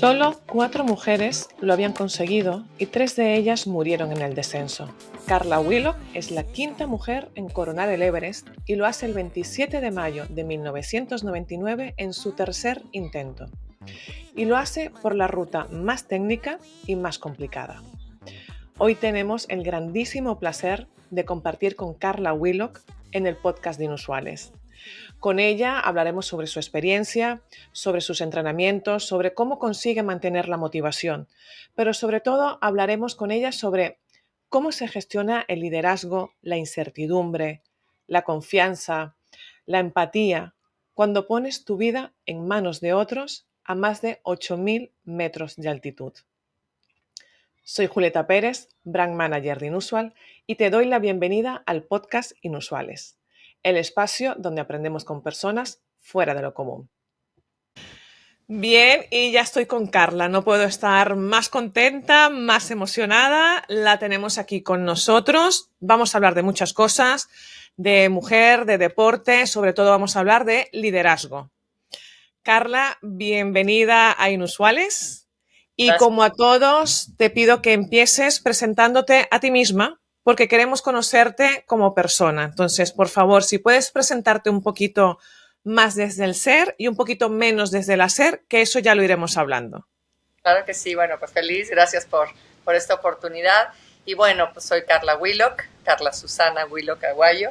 Solo 4 mujeres lo habían conseguido y 3 de ellas murieron en el descenso. Carla Willock es la quinta mujer en coronar el Everest y lo hace el 27 de mayo de 1999 en su tercer intento. Y lo hace por la ruta más técnica y más complicada. Hoy tenemos el grandísimo placer de compartir con Carla Willock en el podcast de Inusuales. Con ella hablaremos sobre su experiencia, sobre sus entrenamientos, sobre cómo consigue mantener la motivación, pero sobre todo hablaremos con ella sobre cómo se gestiona el liderazgo, la incertidumbre, la confianza, la empatía, cuando pones tu vida en manos de otros a más de 8.000 metros de altitud. Soy Julieta Pérez, Brand Manager de Inusual, y te doy la bienvenida al podcast Inusuales, el espacio donde aprendemos con personas fuera de lo común. Bien, y ya estoy con Carla. No puedo estar más contenta, más emocionada. La tenemos aquí con nosotros. Vamos a hablar de muchas cosas, de mujer, de deporte, sobre todo vamos a hablar de liderazgo. Carla, bienvenida a Inusuales. Y Gracias. como a todos, te pido que empieces presentándote a ti misma, porque queremos conocerte como persona. Entonces, por favor, si puedes presentarte un poquito más desde el ser y un poquito menos desde el hacer, que eso ya lo iremos hablando. Claro que sí, bueno, pues feliz, gracias por esta oportunidad. Y bueno, pues soy Carla Willock, Carla Susana Willock Aguayo.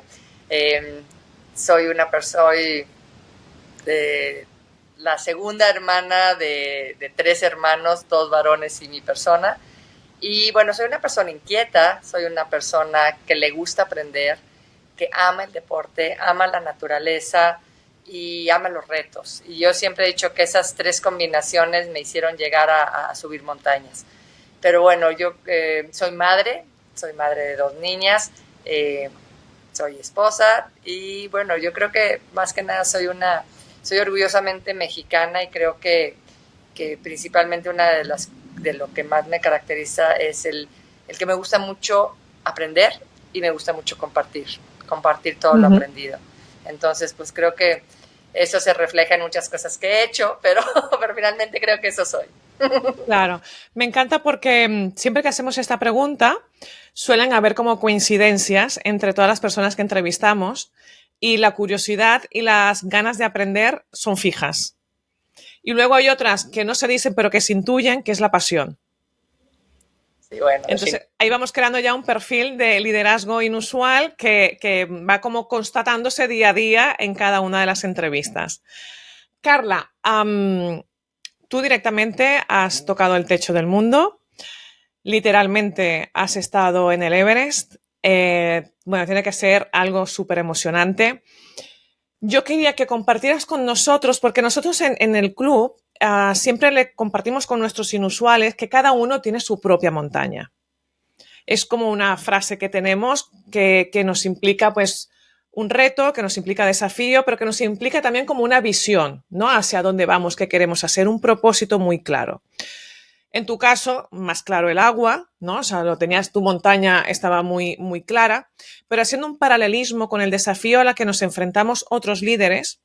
Soy la segunda hermana de 3 hermanos, 2 varones y mi persona. Y bueno, soy una persona inquieta, soy una persona que le gusta aprender, que ama el deporte, ama la naturaleza y ama los retos. Y yo siempre he dicho que esas 3 combinaciones me hicieron llegar a subir montañas. Pero bueno, yo soy madre de 2 niñas, soy esposa y bueno, yo creo que más que nada soy orgullosamente mexicana y creo que principalmente una de lo que más me caracteriza es el que me gusta mucho aprender y me gusta mucho compartir todo lo aprendido. Entonces, pues creo que eso se refleja en muchas cosas que he hecho, pero finalmente creo que eso soy. Claro, me encanta porque siempre que hacemos esta pregunta suelen haber como coincidencias entre todas las personas que entrevistamos y la curiosidad y las ganas de aprender son fijas. Y luego hay otras que no se dicen pero que se intuyen, que es la pasión. Sí, bueno, entonces, ahí vamos creando ya un perfil de liderazgo inusual que va como constatándose día a día en cada una de las entrevistas. Carla, tú directamente has tocado el techo del mundo, literalmente has estado en el Everest. Bueno, tiene que ser algo súper emocionante. Yo quería que compartieras con nosotros, porque nosotros en el club siempre le compartimos con nuestros inusuales que cada uno tiene su propia montaña. Es como una frase que tenemos que nos implica pues un reto, que nos implica desafío, pero que nos implica también como una visión, ¿no? Hacia dónde vamos, qué queremos hacer, un propósito muy claro. En tu caso, más claro el agua, ¿no? O sea, lo tenías, tu montaña estaba muy, muy clara, pero haciendo un paralelismo con el desafío a la que nos enfrentamos otros líderes,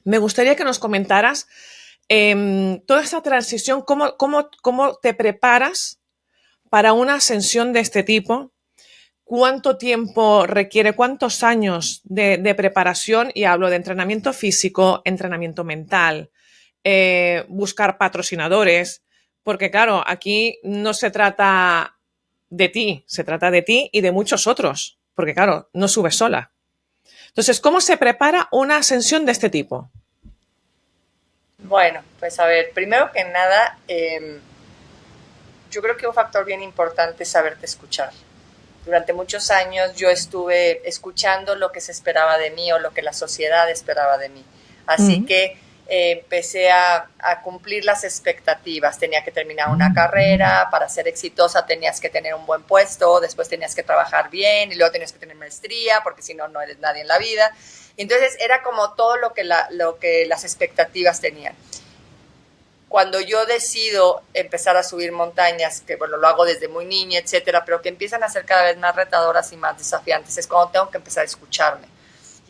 me gustaría que nos comentaras toda esta transición, cómo te preparas para una ascensión de este tipo. ¿Cuánto tiempo requiere, cuántos años de preparación? Y hablo de entrenamiento físico, entrenamiento mental, buscar patrocinadores, porque claro, aquí no se trata de ti, se trata de ti y de muchos otros, porque claro, no subes sola. Entonces, ¿cómo se prepara una ascensión de este tipo? Bueno, pues a ver, primero que nada, yo creo que un factor bien importante es saberte escuchar. Durante muchos años yo estuve escuchando lo que se esperaba de mí o lo que la sociedad esperaba de mí. Así que empecé a cumplir las expectativas. Tenía que terminar una carrera, para ser exitosa tenías que tener un buen puesto, después tenías que trabajar bien y luego tenías que tener maestría, porque si no, no eres nadie en la vida. Entonces era como todo lo que las expectativas tenían. Cuando yo decido empezar a subir montañas, que bueno, lo hago desde muy niña, etcétera, pero que empiezan a ser cada vez más retadoras y más desafiantes, es cuando tengo que empezar a escucharme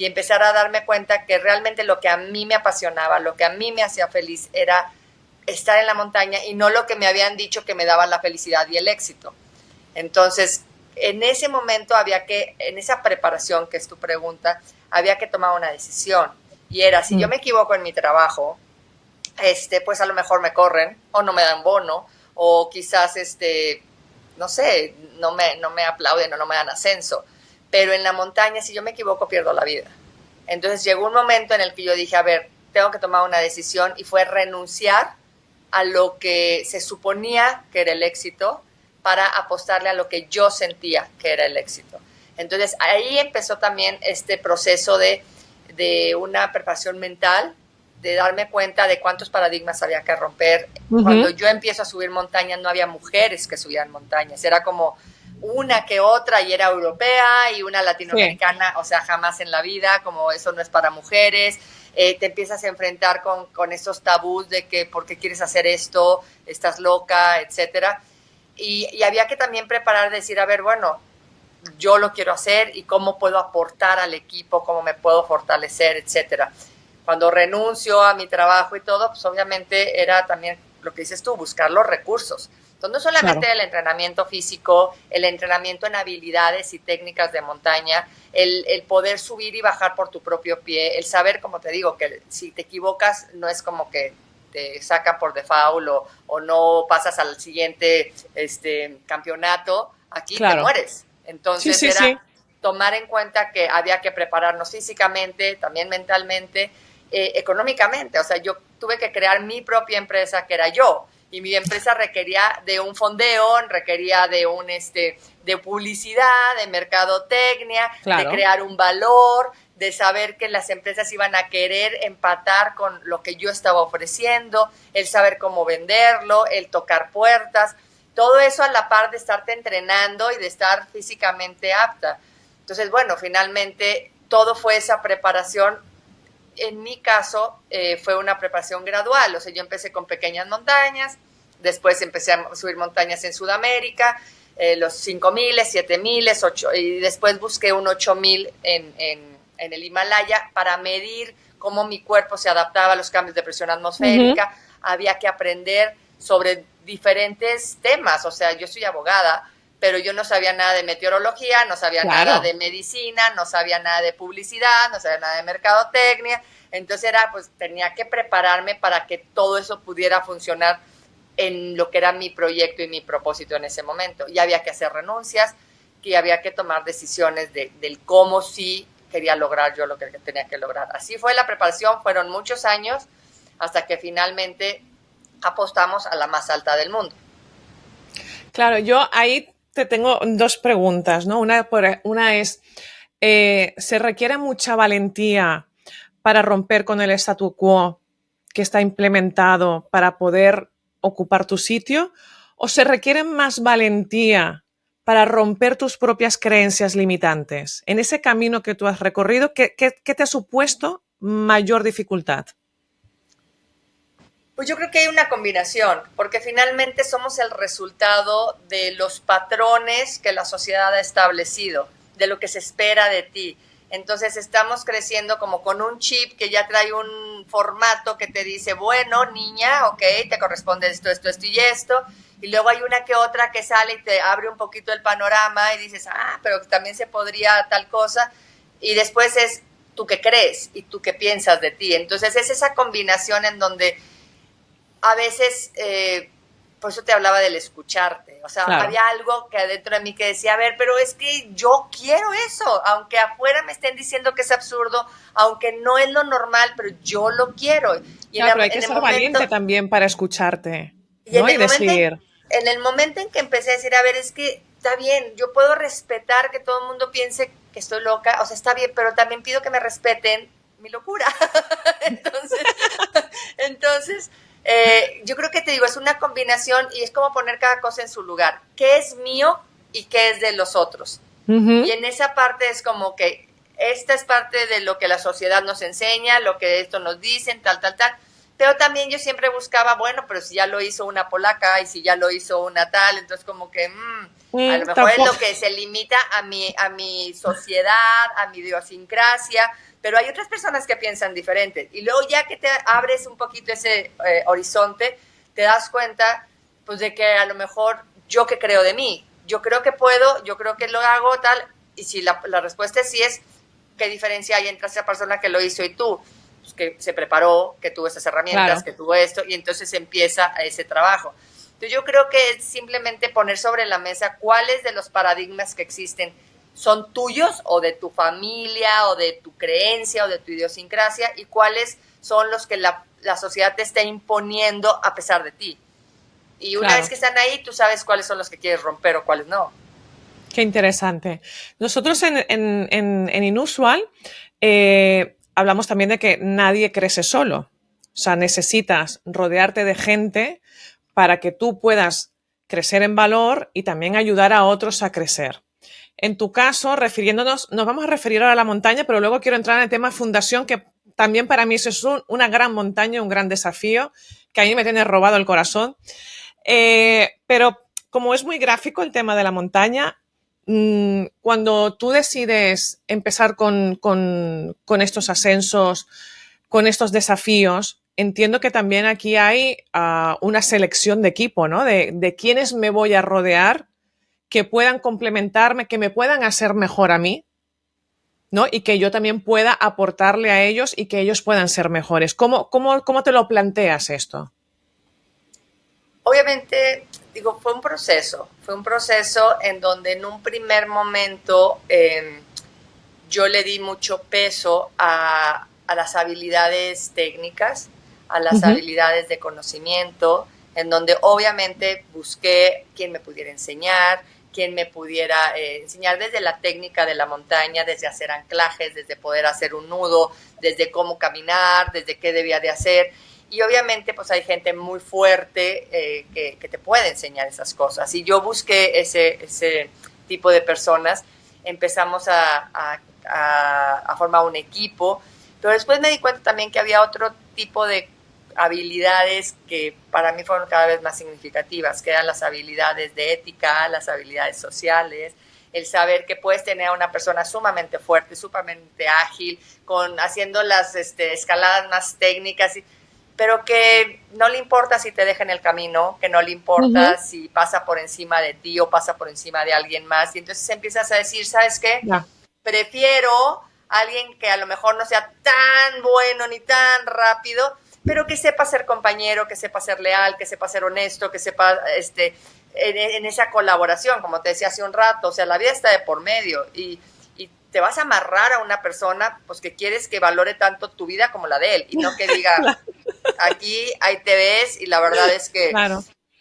y empezar a darme cuenta que realmente lo que a mí me apasionaba, lo que a mí me hacía feliz era estar en la montaña y no lo que me habían dicho que me daba la felicidad y el éxito. Entonces, en ese momento en esa preparación que es tu pregunta, había que tomar una decisión. Y era, si yo me equivoco en mi trabajo, pues a lo mejor me corren o no me dan bono o quizás, no sé, no me aplauden o no me dan ascenso. Pero en la montaña, si yo me equivoco, pierdo la vida. Entonces llegó un momento en el que yo dije, a ver, tengo que tomar una decisión y fue renunciar a lo que se suponía que era el éxito para apostarle a lo que yo sentía que era el éxito. Entonces ahí empezó también este proceso de una preparación mental, de darme cuenta de cuántos paradigmas había que romper. Cuando yo empiezo a subir montañas no había mujeres que subían montañas, era como una que otra y era europea y una latinoamericana, o sea, jamás en la vida, como eso no es para mujeres. Te empiezas a enfrentar con esos tabús de que por qué quieres hacer esto, estás loca, etcétera. Y había que también preparar, decir, a ver, bueno, yo lo quiero hacer y cómo puedo aportar al equipo, cómo me puedo fortalecer, etcétera. Cuando renuncio a mi trabajo y todo, pues obviamente era también lo que dices tú, buscar los recursos. Entonces, no solamente el entrenamiento físico, el entrenamiento en habilidades y técnicas de montaña, el poder subir y bajar por tu propio pie, el saber, como te digo, que si te equivocas no es como que te sacan por default o no pasas al siguiente campeonato, aquí te mueres. Entonces era tomar en cuenta que había que prepararnos físicamente, también mentalmente, económicamente. O sea, yo tuve que crear mi propia empresa, que era yo. Y mi empresa requería de un fondeo, requería de de publicidad, de mercadotecnia, de crear un valor, de saber que las empresas iban a querer empatar con lo que yo estaba ofreciendo, el saber cómo venderlo, el tocar puertas, todo eso a la par de estarte entrenando y de estar físicamente apta. Entonces, bueno, finalmente todo fue esa preparación. En mi caso, fue una preparación gradual. O sea, yo empecé con pequeñas montañas, después empecé a subir montañas en Sudamérica, los 5,000, 7,000, 8, y después busqué un 8,000 en el Himalaya para medir cómo mi cuerpo se adaptaba a los cambios de presión atmosférica. Había que aprender sobre diferentes temas. O sea, yo soy abogada, pero yo no sabía nada de meteorología, no sabía nada de medicina, no sabía nada de publicidad, no sabía nada de mercadotecnia. Entonces pues tenía que prepararme para que todo eso pudiera funcionar en lo que era mi proyecto y mi propósito en ese momento. Y había que hacer renuncias, que había que tomar decisiones del cómo sí quería lograr yo lo que tenía que lograr. Así fue la preparación, fueron muchos años hasta que finalmente apostamos a la más alta del mundo. Claro, yo ahí te tengo dos preguntas, ¿no? Una es, ¿se requiere mucha valentía para romper con el statu quo que está implementado para poder ocupar tu sitio? ¿O se requiere más valentía para romper tus propias creencias limitantes? En ese camino que tú has recorrido, ¿qué te ha supuesto mayor dificultad? Pues yo creo que hay una combinación, porque finalmente somos el resultado de los patrones que la sociedad ha establecido, de lo que se espera de ti. Entonces estamos creciendo como con un chip que ya trae un formato que te dice, bueno, niña, ok, te corresponde esto, esto, esto y esto. Y luego hay una que otra que sale y te abre un poquito el panorama y dices, pero también se podría tal cosa. Y después es tú qué crees y tú qué piensas de ti. Entonces es esa combinación en donde a veces, por eso te hablaba del escucharte, o sea, había algo que adentro de mí que decía, a ver, pero es que yo quiero eso, aunque afuera me estén diciendo que es absurdo, aunque no es lo normal, pero yo lo quiero. Y pero hay que ser valiente también para escucharte, ¿no? Y decir... En el momento en que empecé a decir, a ver, es que está bien, yo puedo respetar que todo el mundo piense que estoy loca, o sea, está bien, pero también pido que me respeten mi locura. entonces yo creo que te digo, es una combinación y es como poner cada cosa en su lugar. ¿Qué es mío y qué es de los otros? Y en esa parte es como que esta es parte de lo que la sociedad nos enseña, lo que esto nos dicen, tal. Pero también yo siempre buscaba, bueno, pero si ya lo hizo una polaca y si ya lo hizo una tal, entonces como que a lo mejor es lo que se limita a mi sociedad, a mi idiosincrasia, pero hay otras personas que piensan diferente. Y luego ya que te abres un poquito ese horizonte, te das cuenta pues de que a lo mejor yo que creo de mí, yo creo que puedo, yo creo que lo hago tal, y si la respuesta es sí, es ¿qué diferencia hay entre esa persona que lo hizo y tú? Pues que se preparó, que tuvo esas herramientas, que tuvo esto, y entonces empieza ese trabajo. Entonces yo creo que es simplemente poner sobre la mesa cuáles de los paradigmas que existen son tuyos o de tu familia o de tu creencia o de tu idiosincrasia, y cuáles son los que la sociedad te está imponiendo a pesar de ti. Y una vez que están ahí, tú sabes cuáles son los que quieres romper o cuáles no. Qué interesante. Nosotros en Inusual hablamos también de que nadie crece solo. O sea, necesitas rodearte de gente para que tú puedas crecer en valor y también ayudar a otros a crecer. En tu caso, nos vamos a referir ahora a la montaña, pero luego quiero entrar en el tema fundación, que también para mí eso es una gran montaña, un gran desafío, que a mí me tiene robado el corazón. Pero como es muy gráfico el tema de la montaña, cuando tú decides empezar con estos ascensos, con estos desafíos, entiendo que también aquí hay una selección de equipo, ¿no? De quiénes me voy a rodear, que puedan complementarme, que me puedan hacer mejor a mí, ¿no? Y que yo también pueda aportarle a ellos y que ellos puedan ser mejores. ¿Cómo te lo planteas esto? Obviamente, digo, fue un proceso en donde en un primer momento yo le di mucho peso a las habilidades técnicas, a las habilidades de conocimiento, en donde obviamente busqué quién me pudiera enseñar, quien me pudiera enseñar desde la técnica de la montaña, desde hacer anclajes, desde poder hacer un nudo, desde cómo caminar, desde qué debía de hacer. Y obviamente pues hay gente muy fuerte que te puede enseñar esas cosas. Y yo busqué ese tipo de personas, empezamos a formar un equipo, pero después me di cuenta también que había otro tipo de habilidades que para mí fueron cada vez más significativas, que eran las habilidades de ética, las habilidades sociales, el saber que puedes tener a una persona sumamente fuerte, sumamente ágil, haciendo las escaladas más técnicas, pero que no le importa si te deja en el camino, que no le importa si pasa por encima de ti o pasa por encima de alguien más. Y entonces empiezas a decir, ¿sabes qué? Prefiero a alguien que a lo mejor no sea tan bueno ni tan rápido, pero que sepa ser compañero, que sepa ser leal, que sepa ser honesto, que sepa en esa colaboración, como te decía hace un rato. O sea, la vida está de por medio y te vas a amarrar a una persona pues que quieres que valore tanto tu vida como la de él, y no que diga, aquí, ahí te ves, y la verdad es que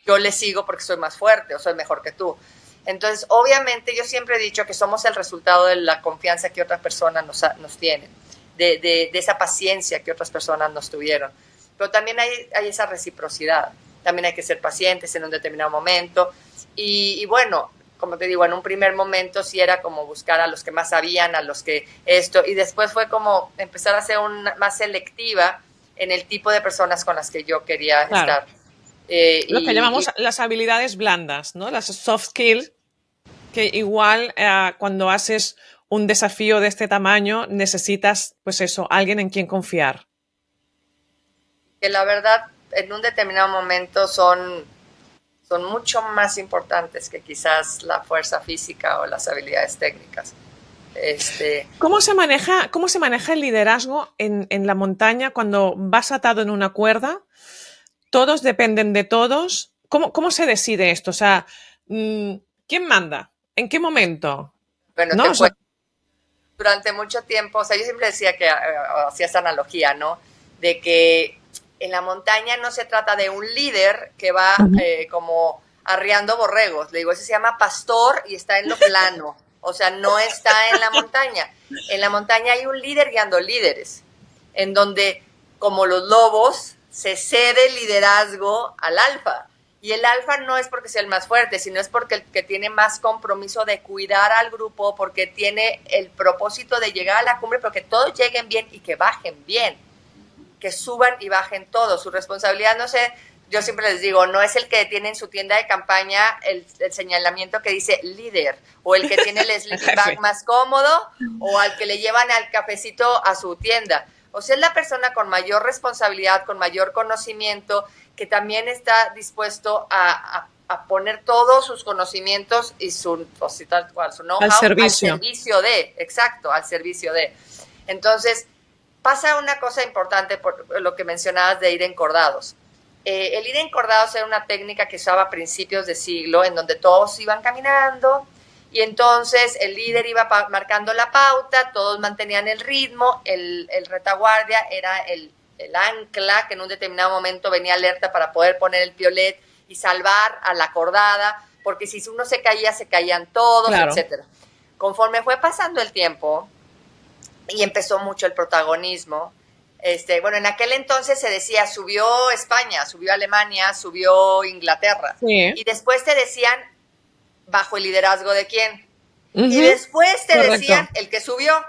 yo le sigo porque soy más fuerte o soy mejor que tú. Entonces, obviamente, yo siempre he dicho que somos el resultado de la confianza que otras personas nos tienen, de esa paciencia que otras personas nos tuvieron. Pero también hay esa reciprocidad. También hay que ser pacientes en un determinado momento. Y bueno, como te digo, en un primer momento sí era como buscar a los que más sabían, a los que esto, y después fue como empezar a ser más selectiva en el tipo de personas con las que yo quería estar. Lo que llamamos las habilidades blandas, ¿no? Las soft skills, que igual cuando haces un desafío de este tamaño necesitas, pues eso, alguien en quien confiar. Que la verdad, en un determinado momento son mucho más importantes que quizás la fuerza física o las habilidades técnicas. ¿Cómo se maneja el liderazgo en la montaña cuando vas atado en una cuerda? Todos dependen de todos. ¿Cómo se decide esto? O sea, ¿quién manda? ¿En qué momento? Bueno, ¿no? Durante mucho tiempo, o sea, yo siempre decía que hacía esta analogía, ¿no? De que en la montaña no se trata de un líder que va como arriando borregos. Le digo, ese se llama pastor y está en lo plano. O sea, no está en la montaña. En la montaña hay un líder guiando líderes, en donde, como los lobos, se cede el liderazgo al alfa. Y el alfa no es porque sea el más fuerte, sino es porque el que tiene más compromiso de cuidar al grupo, porque tiene el propósito de llegar a la cumbre, pero que todos lleguen bien y que bajen bien, que suban y bajen todos. Su responsabilidad, no sé, yo siempre les digo, no es el que tiene en su tienda de campaña el señalamiento que dice líder, o el que tiene el sleeping bag más cómodo, o al que le llevan al cafecito a su tienda. O sea, es la persona con mayor responsabilidad, con mayor conocimiento, que también está dispuesto a poner todos sus conocimientos y su know-how Al al servicio. servicio de, exacto, al servicio de. Entonces, pasa una cosa importante por lo que mencionabas de ir encordados. El ir encordados era una técnica que se usaba a principios de siglo, en donde todos iban caminando y entonces el líder iba marcando la pauta, todos mantenían el ritmo, el retaguardia era el ancla que en un determinado momento venía alerta para poder poner el piolet y salvar a la acordada, porque si uno se caía, se caían todos, Claro. etc. Conforme fue pasando el tiempo y empezó mucho el protagonismo, bueno, en aquel entonces se decía, subió España, subió Alemania, subió Inglaterra, Sí. y después te decían, bajo el liderazgo de quién, y Ujú. después te Correcto. decían, el que subió.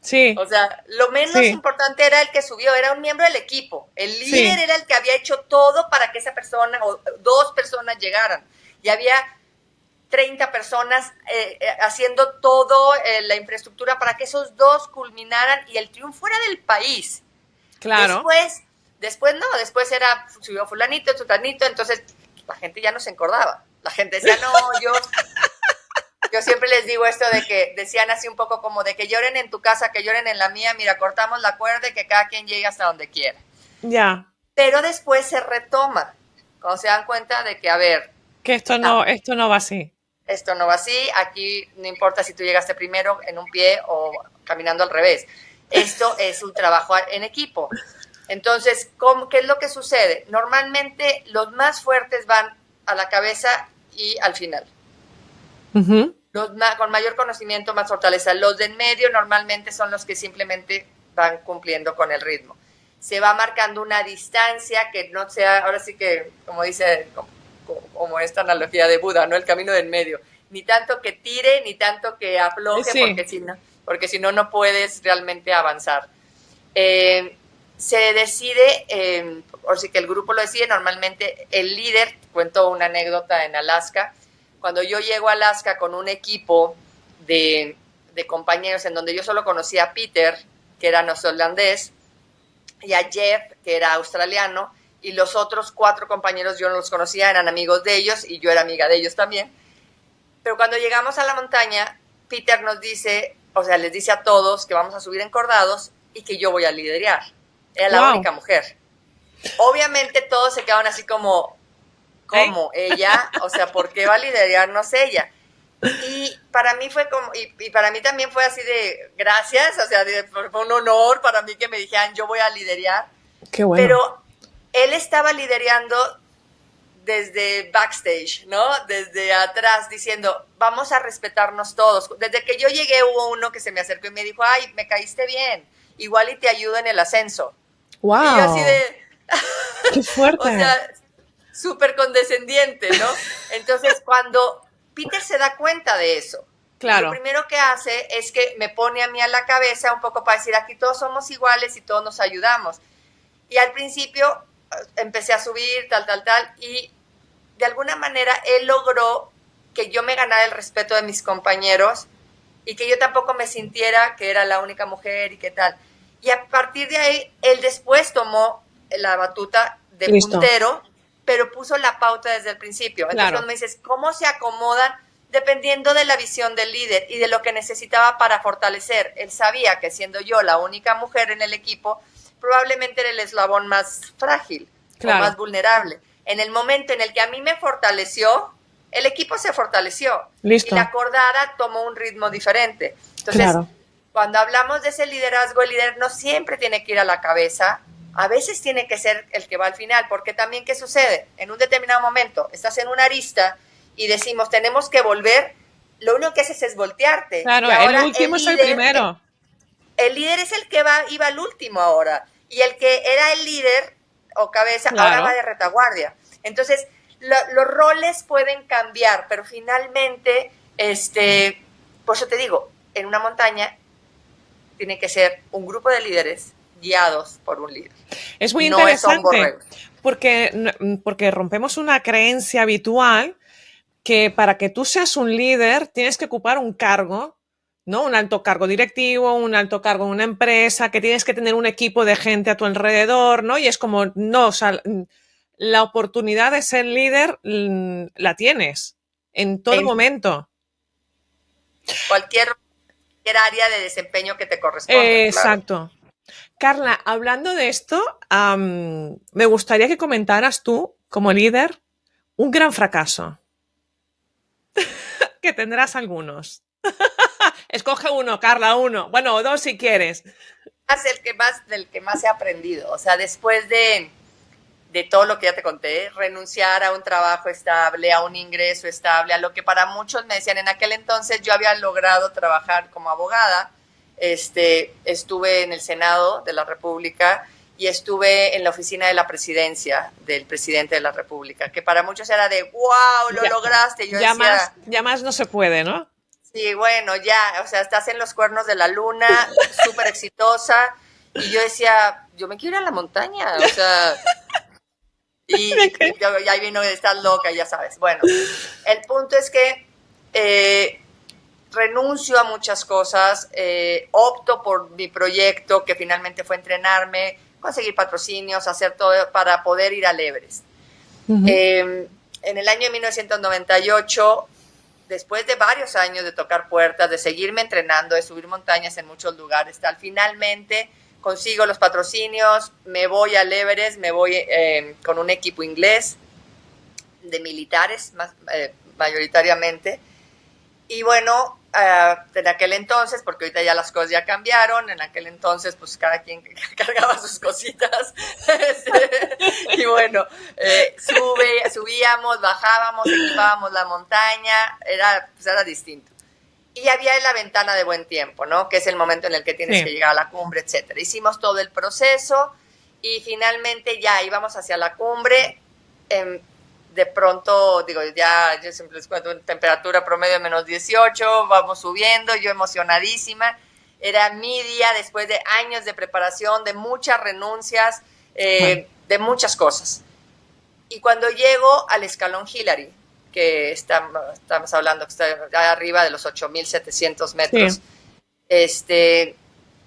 Sí. O sea, lo menos importante era el que subió, era un miembro del equipo. El líder era el que había hecho todo para que esa persona o 2 personas llegaran. Y había 30 personas haciendo todo la infraestructura para que esos 2 culminaran y el triunfo era del país. Claro. Después era, subió fulanito, tutanito, entonces la gente ya no se encordaba. La gente decía, no, yo siempre les digo esto de que decían así un poco como de que lloren en tu casa, que lloren en la mía, mira, cortamos la cuerda y que cada quien llegue hasta donde quiera. Ya. Pero después se retoma, cuando se dan cuenta de que, a ver, que esto no va así. Esto no va así, aquí no importa si tú llegaste primero en un pie o caminando al revés. Esto es un trabajo en equipo. Entonces, ¿qué es lo que sucede? Normalmente los más fuertes van a la cabeza y al final. Uh-huh. Con mayor conocimiento, más fortaleza. Los de en medio normalmente son los que simplemente van cumpliendo con el ritmo. Se va marcando una distancia que no sea, ahora sí que, como dice, como esta analogía de Buda, ¿no? El camino del medio. Ni tanto que tire, ni tanto que afloje, sí. porque si no, no puedes realmente avanzar. Se decide, o sí que el grupo lo decide, normalmente el líder, cuento una anécdota en Alaska, cuando yo llego a Alaska con un equipo de compañeros en donde yo solo conocía a Peter, que era neozelandés, y a Jeff, que era australiano, y los otros 4 compañeros yo no los conocía, eran amigos de ellos, y yo era amiga de ellos también. Pero cuando llegamos a la montaña, Peter nos dice, o sea, les dice a todos que vamos a subir encordados y que yo voy a liderar. Era la única mujer. Obviamente todos se quedaban así como, ¿cómo? ¿Ella? O sea, ¿por qué va a liderarnos ella? Y para mí fue como, y para mí también fue así de gracias, o sea, fue un honor para mí que me dijeran yo voy a liderar. Qué bueno. Pero él estaba liderando desde backstage, ¿no? Desde atrás, diciendo, vamos a respetarnos todos. Desde que yo llegué hubo uno que se me acercó y me dijo, ay, me caíste bien, igual y te ayudo en el ascenso. ¡Wow! Y yo así de... ¡Qué fuerte! O sea, súper condescendiente, ¿no? Entonces, cuando Peter se da cuenta de eso, claro, lo primero que hace es que me pone a mí a la cabeza un poco para decir, aquí todos somos iguales y todos nos ayudamos. Y al principio empecé a subir, tal, y de alguna manera él logró que yo me ganara el respeto de mis compañeros y que yo tampoco me sintiera que era la única mujer y qué tal. Y a partir de ahí, él después tomó la batuta de puntero, pero puso la pauta desde el principio. Entonces, cuando me dices, ¿cómo se acomodan? Dependiendo de la visión del líder y de lo que necesitaba para fortalecer. Él sabía que siendo yo la única mujer en el equipo, probablemente era el eslabón más frágil o más vulnerable. En el momento en el que a mí me fortaleció, el equipo se fortaleció. Listo. Y la acordada tomó un ritmo diferente. Entonces, cuando hablamos de ese liderazgo, el líder no siempre tiene que ir a la cabeza, a veces tiene que ser el que va al final, porque también, ¿qué sucede? En un determinado momento, estás en una arista y decimos, tenemos que volver, lo único que haces es voltearte. Claro, y ahora el último es el primero. El líder es el que iba al último ahora, y el que era el líder o cabeza, ahora va de retaguardia. Entonces, los roles pueden cambiar, pero finalmente, por eso te digo, en una montaña tiene que ser un grupo de líderes guiados por un líder. Es muy interesante porque rompemos una creencia habitual que para que tú seas un líder tienes que ocupar un cargo ¿no? Un alto cargo directivo, un alto cargo en una empresa, que tienes que tener un equipo de gente a tu alrededor, ¿no? Y es como, no, o sea, la oportunidad de ser líder la tienes en todo En momento. cualquier área de desempeño que te corresponda, claro. Exacto. Carla, hablando de esto, me gustaría que comentaras tú, como líder, un gran fracaso, que tendrás algunos. Escoge uno, Carla, uno. Bueno, o dos si quieres. Del que más he aprendido. O sea, después de todo lo que ya te conté, renunciar a un trabajo estable, a un ingreso estable, a lo que para muchos me decían en aquel entonces, yo había logrado trabajar como abogada, estuve en el Senado de la República y estuve en la oficina de la presidencia del presidente de la República, que para muchos era de, wow, lo Ya, lograste. Y yo decía, ya más no se puede, ¿no? sí, bueno, ya, o sea, estás en los cuernos de la luna, súper exitosa. Y yo decía, yo me quiero ir a la montaña, o sea, y ahí vino de estar loca, ya sabes. Bueno, el punto es que renuncio a muchas cosas, opto por mi proyecto, que finalmente fue entrenarme, conseguir patrocinios, hacer todo para poder ir al Everest. En el año de 1998, después de varios años de tocar puertas, de seguirme entrenando, de subir montañas en muchos lugares, tal, finalmente consigo los patrocinios, me voy al Everest, me voy con un equipo inglés de militares mayoritariamente. Y bueno, en aquel entonces, porque ahorita ya las cosas ya cambiaron, en aquel entonces pues cada quien cargaba sus cositas. Y bueno, subíamos, bajábamos, equipábamos la montaña, pues era distinto. Y había la ventana de buen tiempo, ¿no? Que es el momento en el que tienes que llegar a la cumbre, etcétera. Hicimos todo el proceso y finalmente ya íbamos hacia la cumbre. De pronto, digo, ya yo siempre les cuento, temperatura promedio de menos 18, vamos subiendo, yo emocionadísima. Era mi día después de años de preparación, de muchas renuncias, de muchas cosas. Y cuando llego al escalón Hillary, que estamos hablando que está arriba de los 8.700 metros,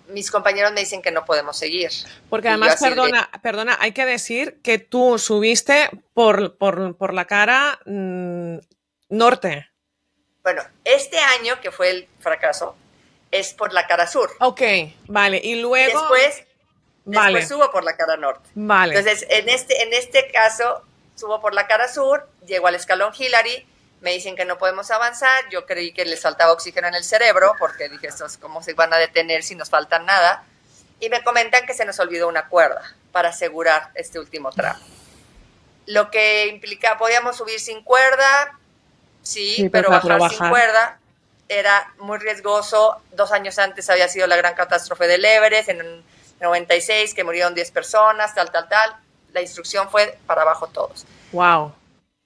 mis compañeros me dicen que no podemos seguir. Porque además, perdona, hay que decir que tú subiste por la cara norte. Bueno, este año, que fue el fracaso, es por la cara sur. Ok, vale. Y luego... Después subo por la cara norte. Vale. Entonces, en este caso, subo por la cara sur, llego al escalón Hillary, me dicen que no podemos avanzar, yo creí que les faltaba oxígeno en el cerebro, porque dije, estos cómo se van a detener si nos faltan nada, y me comentan que se nos olvidó una cuerda para asegurar este último tramo. Lo que implica, podíamos subir sin cuerda, sí, pero bajar sin cuerda era muy riesgoso. 2 años antes había sido la gran catástrofe del Everest, en el 96, que murieron 10 personas, tal. La instrucción fue para abajo todos. Wow.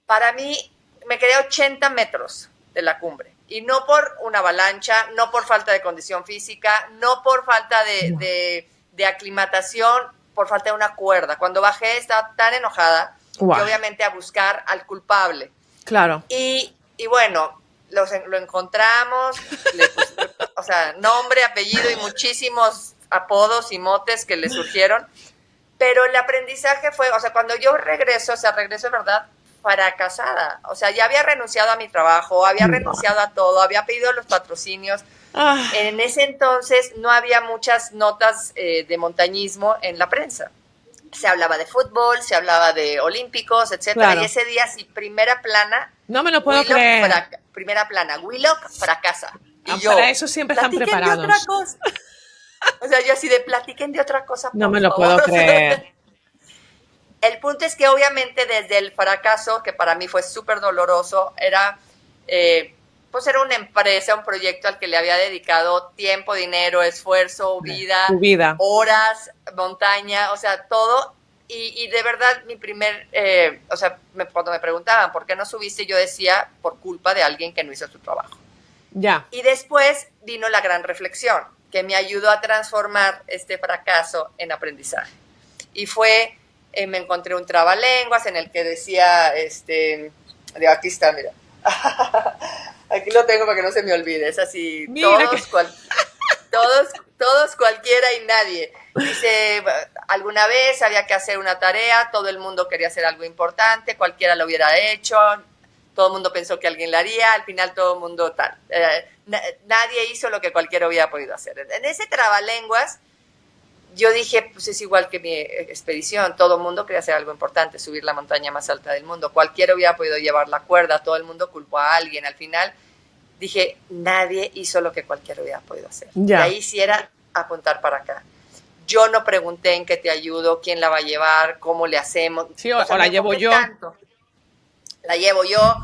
Para mí, me quedé a 80 metros de la cumbre. Y no por una avalancha, no por falta de condición física, no por falta de aclimatación, por falta de una cuerda. Cuando bajé estaba tan enojada, que obviamente a buscar al culpable. Claro. Y bueno, lo encontramos, o sea, nombre, apellido y muchísimos apodos y motes que le surgieron. Pero el aprendizaje fue, o sea, cuando yo regreso de verdad fracasada. O sea, ya había renunciado a mi trabajo, había renunciado a todo, había pedido los patrocinios. En ese entonces no había muchas notas de montañismo en la prensa. Se hablaba de fútbol, se hablaba de olímpicos, etcétera. Claro. Y ese día sí, primera plana. No me lo puedo creer. Primera plana, Willock fracasa. Y yo, para eso siempre están preparados. De otra cosa. O sea, yo así de platiquen de otra cosa, por No me lo favor. puedo creer. El punto es que obviamente desde el fracaso, que para mí fue súper doloroso, era, pues era una empresa, un proyecto al que le había dedicado tiempo, dinero, esfuerzo, vida, horas, montaña, o sea, todo. Y de verdad, mi primer, o sea, cuando me preguntaban por qué no subiste, yo decía, por culpa de alguien que no hizo su trabajo. Ya. Y después vino la gran reflexión, que me ayudó a transformar este fracaso en aprendizaje. Y fue... me encontré un trabalenguas en el que decía, aquí está, mira, Aquí lo tengo para que no se me olvide. Es así, Mira todos, cualquiera y nadie. Dice, alguna vez había que hacer una tarea, todo el mundo quería hacer algo importante, cualquiera lo hubiera hecho, todo el mundo pensó que alguien lo haría, al final todo el mundo tal. Nadie hizo lo que cualquiera hubiera podido hacer. En ese trabalenguas, yo dije, pues es igual que mi expedición, todo el mundo quería hacer algo importante, subir la montaña más alta del mundo, cualquiera hubiera podido llevar la cuerda, todo el mundo culpó a alguien, al final dije, nadie hizo lo que cualquiera hubiera podido hacer. Ya. Y ahí sí era apuntar para acá. Yo no pregunté en qué te ayudo, quién la va a llevar, cómo le hacemos. Sí, o la llevo yo. Tanto. La llevo yo.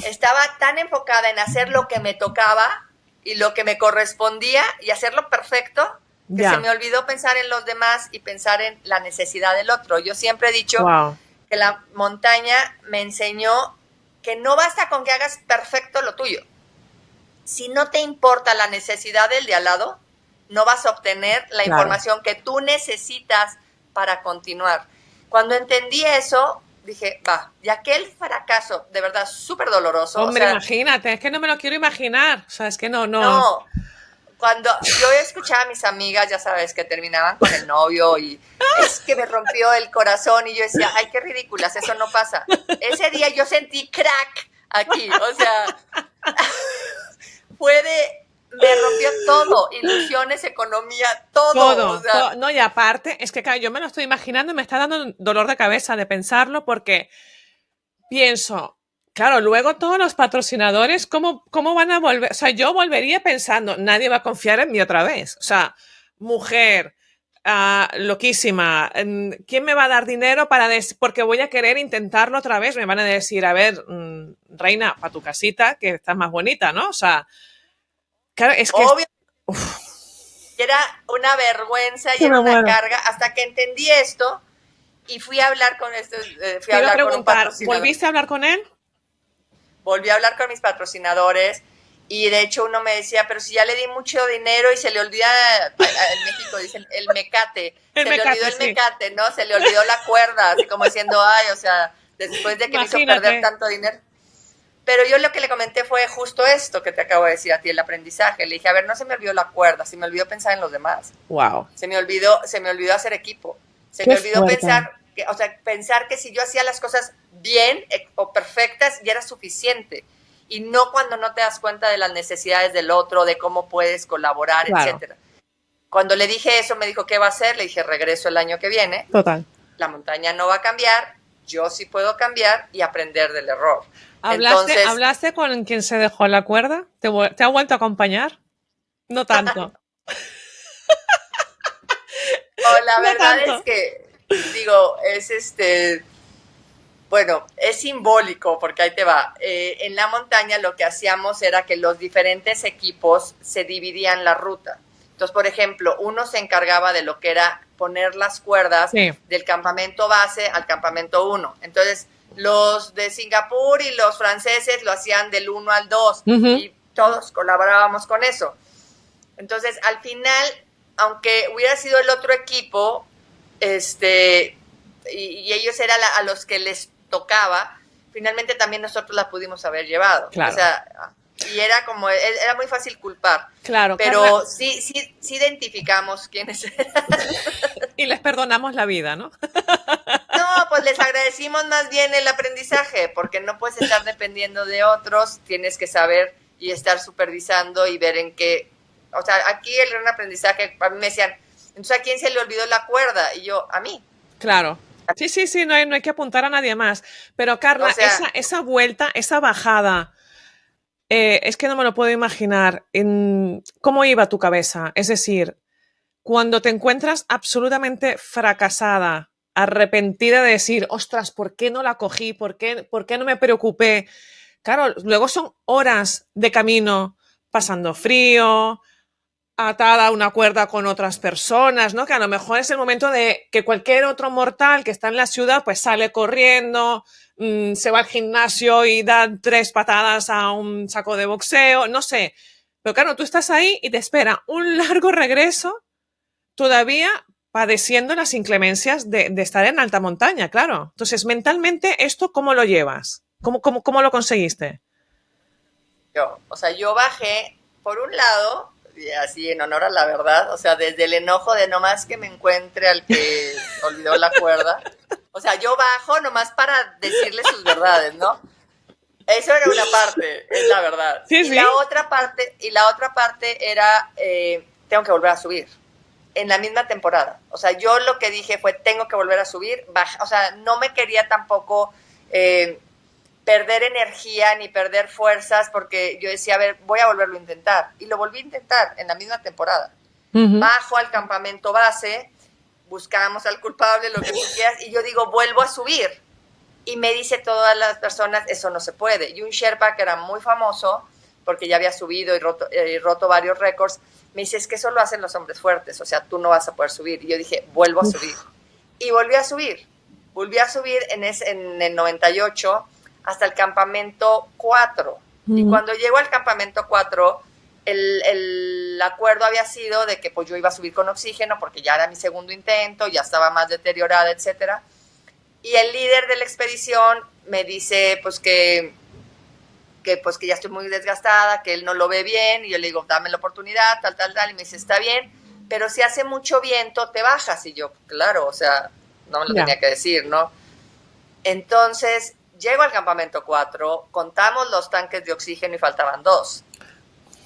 Estaba tan enfocada en hacer lo que me tocaba y lo que me correspondía y hacerlo perfecto, que se me olvidó pensar en los demás y pensar en la necesidad del otro. Yo siempre he dicho que la montaña me enseñó que no basta con que hagas perfecto lo tuyo. Si no te importa la necesidad del de al lado, no vas a obtener la información que tú necesitas para continuar. Cuando entendí eso, dije, va, y aquel fracaso de verdad súper doloroso. Hombre, o sea, imagínate, es que no me lo quiero imaginar. O sea, es que no. No, cuando yo escuchaba a mis amigas, ya sabes, que terminaban con el novio y es que me rompió el corazón y yo decía, ay, qué ridículas, eso no pasa. Ese día yo sentí crack aquí, o sea, me rompió todo, ilusiones, economía, todo. O sea, no, y aparte, es que claro, yo me lo estoy imaginando y me está dando dolor de cabeza de pensarlo porque pienso, claro, luego todos los patrocinadores, ¿cómo van a volver? O sea, yo volvería pensando, nadie va a confiar en mí otra vez. O sea, mujer, loquísima, ¿quién me va a dar dinero porque voy a querer intentarlo otra vez? Me van a decir, a ver, reina, para tu casita, que estás más bonita, ¿no? O sea, claro, es que... Obvio. Era una vergüenza y era una carga, hasta que entendí esto y fui a hablar con con un patrocinador. ¿Volviste a hablar con él? Volví a hablar con mis patrocinadores y de hecho uno me decía, pero si ya le di mucho dinero y se le olvida, en México dicen el mecate, se le olvidó el mecate, ¿no? Se le olvidó la cuerda, así como diciendo, ay, o sea, después de que me hizo perder tanto dinero. Pero yo lo que le comenté fue justo esto que te acabo de decir a ti, el aprendizaje. Le dije, a ver, no se me olvidó la cuerda, se me olvidó pensar en los demás. Wow. Se me olvidó hacer equipo. Se me olvidó pensar que si yo hacía las cosas bien o perfectas ya era suficiente. Y no cuando no te das cuenta de las necesidades del otro, de cómo puedes colaborar, etcétera. Cuando le dije eso, me dijo, ¿qué va a hacer? Le dije, regreso el año que viene. Total. La montaña no va a cambiar, yo sí puedo cambiar y aprender del error. ¿Hablaste con quien se dejó la cuerda? ¿Te ha vuelto a acompañar? No tanto. No, la verdad es que, digo, bueno, es simbólico porque ahí te va. En la montaña lo que hacíamos era que los diferentes equipos se dividían la ruta. Entonces, por ejemplo, uno se encargaba de lo que era poner las cuerdas del campamento base al campamento 1. Entonces, los de Singapur y los franceses lo hacían del 1 al 2 y todos colaborábamos con eso. Entonces, al final, aunque hubiera sido el otro equipo, y ellos eran a los que les tocaba, finalmente también nosotros la pudimos haber llevado. Claro. O sea, y era muy fácil culpar. Claro. Pero Carla, sí identificamos quiénes eran. Y les perdonamos la vida, ¿no? No, pues les agradecimos más bien el aprendizaje, porque no puedes estar dependiendo de otros, tienes que saber y estar supervisando y ver en qué. O sea, aquí el gran aprendizaje, a mí me decían, entonces, ¿a quién se le olvidó la cuerda? Y yo, a mí. Claro. Sí, no hay que apuntar a nadie más. Pero, Carla, o sea, esa vuelta, esa bajada, es que no me lo puedo imaginar. ¿Cómo iba tu cabeza? Es decir, cuando te encuentras absolutamente fracasada, arrepentida de decir, ostras, ¿por qué no la cogí? ¿Por qué no me preocupé? Claro, luego son horas de camino pasando frío, atada a una cuerda con otras personas, ¿no? Que a lo mejor es el momento de que cualquier otro mortal que está en la ciudad pues sale corriendo, se va al gimnasio y da 3 patadas a un saco de boxeo, no sé. Pero claro, tú estás ahí y te espera un largo regreso todavía padeciendo las inclemencias de estar en alta montaña, claro. Entonces, mentalmente, ¿esto cómo lo llevas? ¿Cómo lo conseguiste? O sea, yo bajé, por un lado, y así en honor a la verdad, o sea, desde el enojo de nomás que me encuentre al que olvidó la cuerda. O sea, yo bajo nomás para decirle sus verdades, ¿no? Eso era una parte, es la verdad. Sí, y sí. la otra parte era, tengo que volver a subir en la misma temporada. O sea, yo lo que dije fue, tengo que volver a subir. O sea, no me quería tampoco perder energía ni perder fuerzas, porque yo decía, a ver, voy a volverlo a intentar. Y lo volví a intentar en la misma temporada. Bajo al campamento base, buscamos al culpable, lo que tú quieras, y yo digo, vuelvo a subir. Y me dice todas las personas, eso no se puede. Y un Sherpa que era muy famoso, porque ya había subido y roto varios récords, me dice, es que eso lo hacen los hombres fuertes, o sea, tú no vas a poder subir. Y yo dije, vuelvo a subir. Y volví a subir. Volví a subir en el 98 hasta el campamento 4. Y cuando llego al campamento 4, el acuerdo había sido de que pues yo iba a subir con oxígeno, porque ya era mi segundo intento, ya estaba más deteriorada, etcétera. Y el líder de la expedición me dice pues que ya estoy muy desgastada, que él no lo ve bien, y yo le digo, dame la oportunidad, tal, y me dice, está bien, pero si hace mucho viento, te bajas. Y yo, claro, o sea, no me lo tenía que decir, ¿no? Entonces, llego al campamento 4, contamos los tanques de oxígeno y faltaban 2.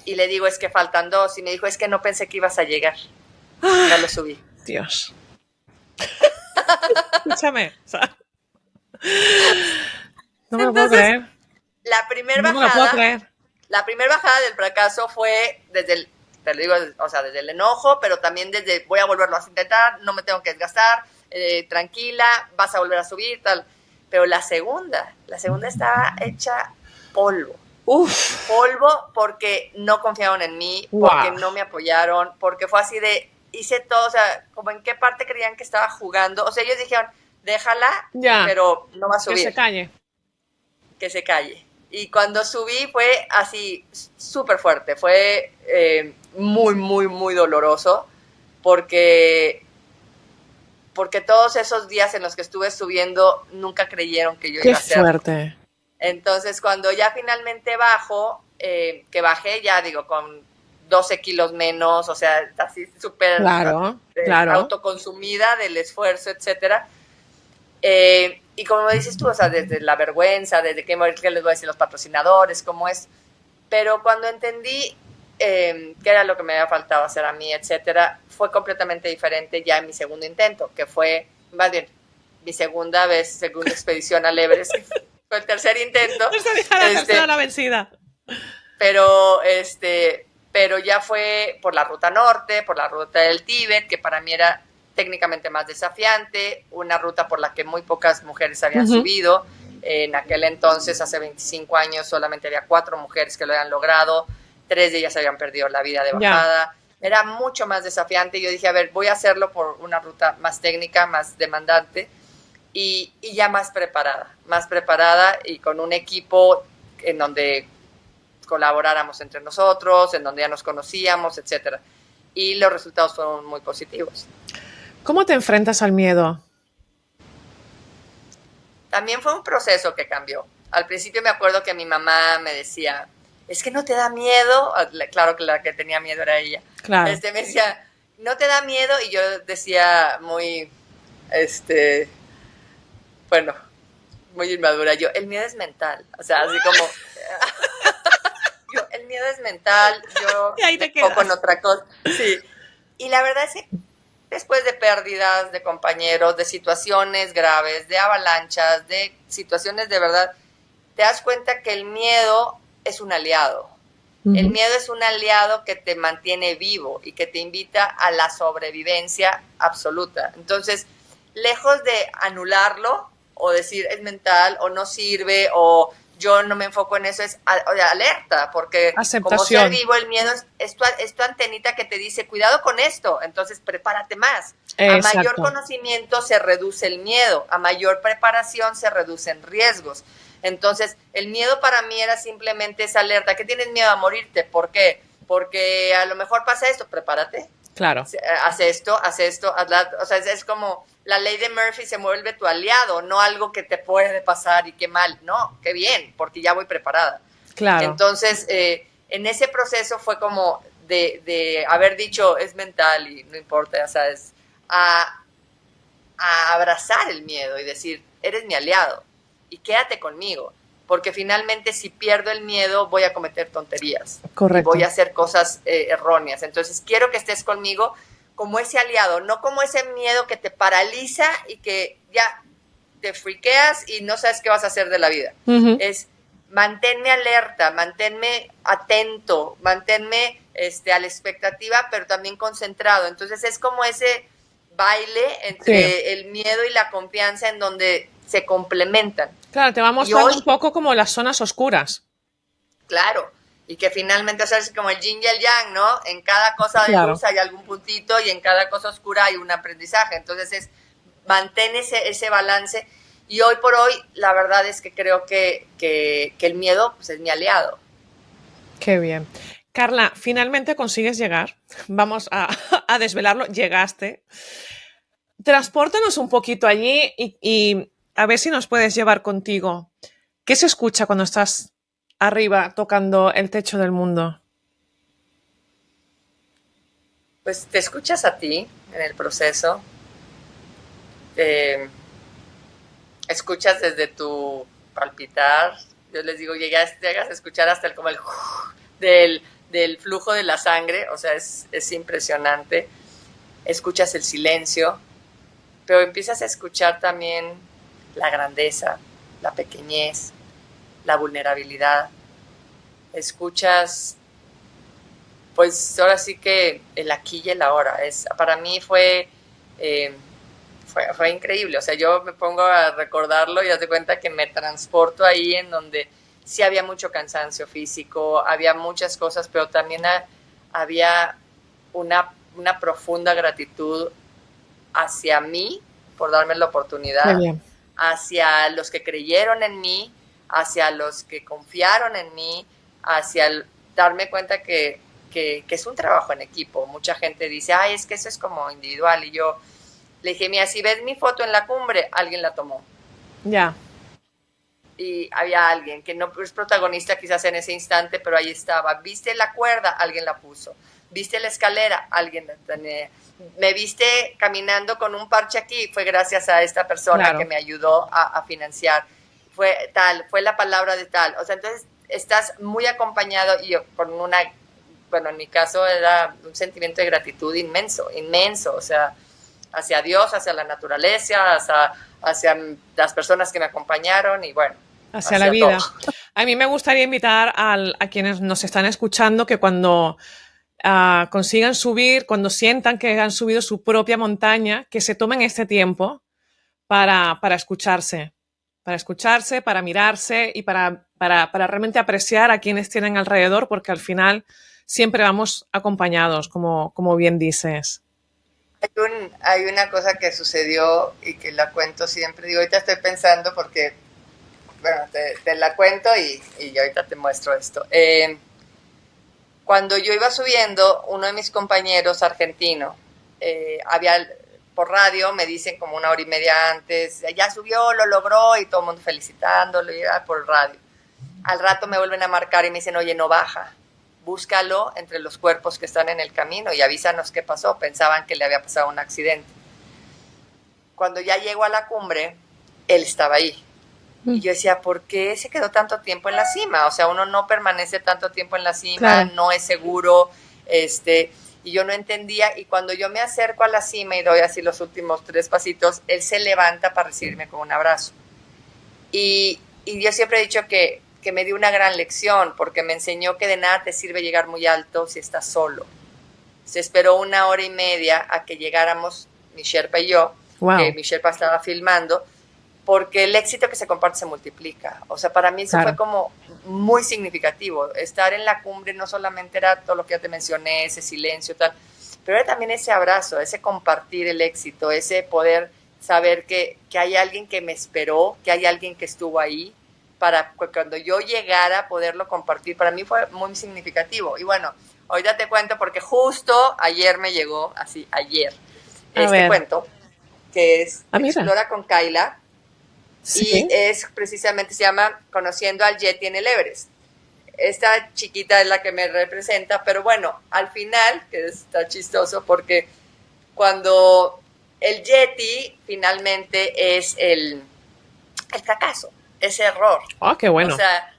Y le digo, es que faltan 2, y me dijo, es que no pensé que ibas a llegar. Ya lo subí. Dios. Escúchame. O sea, no me lo puedo creer. La primera no bajada, me lo puedo creer. La primera bajada del fracaso fue desde el, te lo digo, o sea, desde el enojo, pero también desde voy a volverlo a intentar, no me tengo que desgastar, tranquila, vas a volver a subir, tal. Pero la segunda estaba hecha polvo. Uf. Polvo porque no confiaron en mí, porque no me apoyaron, porque fue así de, hice todo, o sea, como en qué parte creían que estaba jugando. O sea, ellos dijeron, déjala, pero no va a subir. Que se calle. Que se calle. Y cuando subí fue así súper fuerte, fue muy, muy, muy doloroso, porque todos esos días en los que estuve subiendo nunca creyeron que yo iba a hacerlo. Qué fuerte. Entonces, cuando ya finalmente bajo, que bajé ya, digo, con 12 kilos menos, o sea, así súper autoconsumida del esfuerzo, etcétera. Y como me dices tú, o sea, desde la vergüenza, desde qué les voy a decir los patrocinadores, cómo es. Pero cuando entendí qué era lo que me había faltado hacer a mí, etcétera, fue completamente diferente ya en mi segundo intento, que fue, más bien, mi segunda expedición al Everest, fue el tercer intento. La tercera la vencida. Pero ya fue por la ruta norte, por la ruta del Tíbet, que para mí era técnicamente más desafiante, una ruta por la que muy pocas mujeres habían subido. En aquel entonces, hace 25 años, solamente había 4 mujeres que lo habían logrado, 3 de ellas habían perdido la vida de bajada. Era mucho más desafiante. Yo dije, a ver, voy a hacerlo por una ruta más técnica, más demandante y ya más preparada y con un equipo en donde colaboráramos entre nosotros, en donde ya nos conocíamos, etcétera. Y los resultados fueron muy positivos. ¿Cómo te enfrentas al miedo? También fue un proceso que cambió. Al principio me acuerdo que mi mamá me decía, ¿es que no te da miedo? Claro que la que tenía miedo era ella. Claro. Me decía, ¿no te da miedo? Y yo decía muy, bueno, muy inmadura. Yo, el miedo es mental. O sea, así como... el miedo es mental, yo me enfoco en otra cosa. Sí. Y la verdad es que después de pérdidas de compañeros, de situaciones graves, de avalanchas, de situaciones de verdad, te das cuenta que el miedo es un aliado. El miedo es un aliado que te mantiene vivo y que te invita a la sobrevivencia absoluta. Entonces, lejos de anularlo o decir es mental o no sirve o yo no me enfoco en eso, es alerta, porque como ser vivo el miedo es tu antenita que te dice, cuidado con esto, entonces prepárate más. Exacto. A mayor conocimiento se reduce el miedo, a mayor preparación se reducen riesgos. Entonces, el miedo para mí era simplemente esa alerta. ¿Qué tienes miedo a morirte? ¿Por qué? Porque a lo mejor pasa esto, prepárate. Claro. Haz esto, o sea, es como la ley de Murphy se vuelve tu aliado, no algo que te puede pasar y qué mal, no, qué bien, porque ya voy preparada. Claro. Entonces, en ese proceso fue como de haber dicho, es mental y no importa, ya sabes, a abrazar el miedo y decir, eres mi aliado y quédate conmigo, porque finalmente si pierdo el miedo voy a cometer tonterías y voy Correcto. a hacer cosas erróneas. Entonces quiero que estés conmigo como ese aliado, no como ese miedo que te paraliza y que ya te friqueas y no sabes qué vas a hacer de la vida. Ujú. Es manténme alerta, manténme atento, manténme a la expectativa, pero también concentrado. Entonces es como ese baile Sí. entre el miedo y la confianza en donde se complementan. Claro, te va Y mostrando hoy, un poco como las zonas oscuras. claro, y que finalmente, o sea, es como el yin y el yang, ¿no? En cada cosa de Claro. luz hay algún puntito y en cada cosa oscura hay un aprendizaje. Entonces es mantén ese balance. Y hoy por hoy, la verdad es que creo que el miedo pues, es mi aliado. Qué bien. Carla, finalmente consigues llegar. Vamos a desvelarlo. Llegaste. Transpórtanos un poquito allí y a ver si nos puedes llevar contigo. ¿Qué se escucha cuando estás arriba tocando el techo del mundo? Pues te escuchas a ti en el proceso, eh, escuchas desde tu palpitar. Yo les digo, llegas a escuchar hasta como el del flujo de la sangre, o sea, es impresionante. Escuchas el silencio, pero empiezas a escuchar también la grandeza, la pequeñez, la vulnerabilidad. Escuchas, pues ahora sí que el aquí y el ahora. Para mí eh, fue increíble. O sea, yo me pongo a recordarlo y haz de cuenta que me transporto ahí en donde sí había mucho cansancio físico, había muchas cosas, pero también había una profunda gratitud hacia mí por darme la Qué oportunidad, bien. hacia los que creyeron en mí, hacia los que confiaron en mí, hacia darme cuenta que es un trabajo en equipo. Mucha gente dice, ay, es que eso es como individual. Y yo le dije, mira, si ves mi foto en la cumbre, alguien la tomó. Ya, Y había alguien que no es protagonista quizás en ese instante, pero ahí estaba. ¿Viste la cuerda? Alguien la puso. ¿Viste la escalera? Alguien la tenía. Me viste caminando con un parche aquí, fue gracias a esta persona que claro. me ayudó a financiar. Fue tal, fue la palabra de tal. O sea, entonces estás muy acompañado y con una, bueno, en mi caso era un sentimiento de gratitud inmenso, inmenso. O sea, hacia Dios, hacia la naturaleza, hacia las personas que me acompañaron y bueno, Hacia la hacia todo. vida. A mí me gustaría invitar a quienes nos están escuchando que cuando consigan subir, cuando sientan que han subido su propia montaña, que se tomen este tiempo para escucharse, para mirarse y para realmente apreciar a quienes tienen alrededor, porque al final siempre vamos acompañados, como bien dices. Hay una cosa que sucedió y que la cuento siempre. Digo, ahorita estoy pensando porque, bueno, te la cuento y ahorita te muestro esto. Cuando yo iba subiendo, uno de mis compañeros argentino, había por radio, me dicen como una hora y media antes, ya subió, lo logró y todo el mundo felicitándolo y por radio. Al rato me vuelven a marcar y me dicen, oye, no baja, búscalo entre los cuerpos que están en el camino y avísanos qué pasó. Pensaban que le había pasado un accidente. Cuando ya llego a la cumbre, él estaba ahí. Y yo decía, ¿por qué se quedó tanto tiempo en la cima? O sea, uno no permanece tanto tiempo en la cima, Claro, no es seguro, y yo no entendía. Y cuando yo me acerco a la cima y doy así los últimos 3 pasitos, él se levanta para recibirme con un abrazo. Y yo siempre he dicho que me dio una gran lección, porque me enseñó que de nada te sirve llegar muy alto si estás solo. Se esperó una hora y media a que llegáramos mi Sherpa y yo, que wow, mi Sherpa estaba filmando, porque el éxito que se comparte se multiplica. O sea, para mí eso fue claro, como muy significativo. Estar en la cumbre no solamente era todo lo que ya te mencioné, ese silencio, tal, pero era también ese abrazo, ese compartir el éxito, ese poder saber que hay alguien que me esperó, que hay alguien que estuvo ahí, para que cuando yo llegara poderlo compartir. Para mí fue muy significativo. Y bueno, ahorita te cuento porque justo ayer me llegó, así, ayer, a este ver, cuento, que es mira, Explora con Kaila, y sí, es precisamente, se llama Conociendo al Yeti en el Everest. esta chiquita es la que me representa, pero bueno, al final, que está chistoso porque cuando el Yeti finalmente es el fracaso, ese error. Oh, qué O bueno. sea,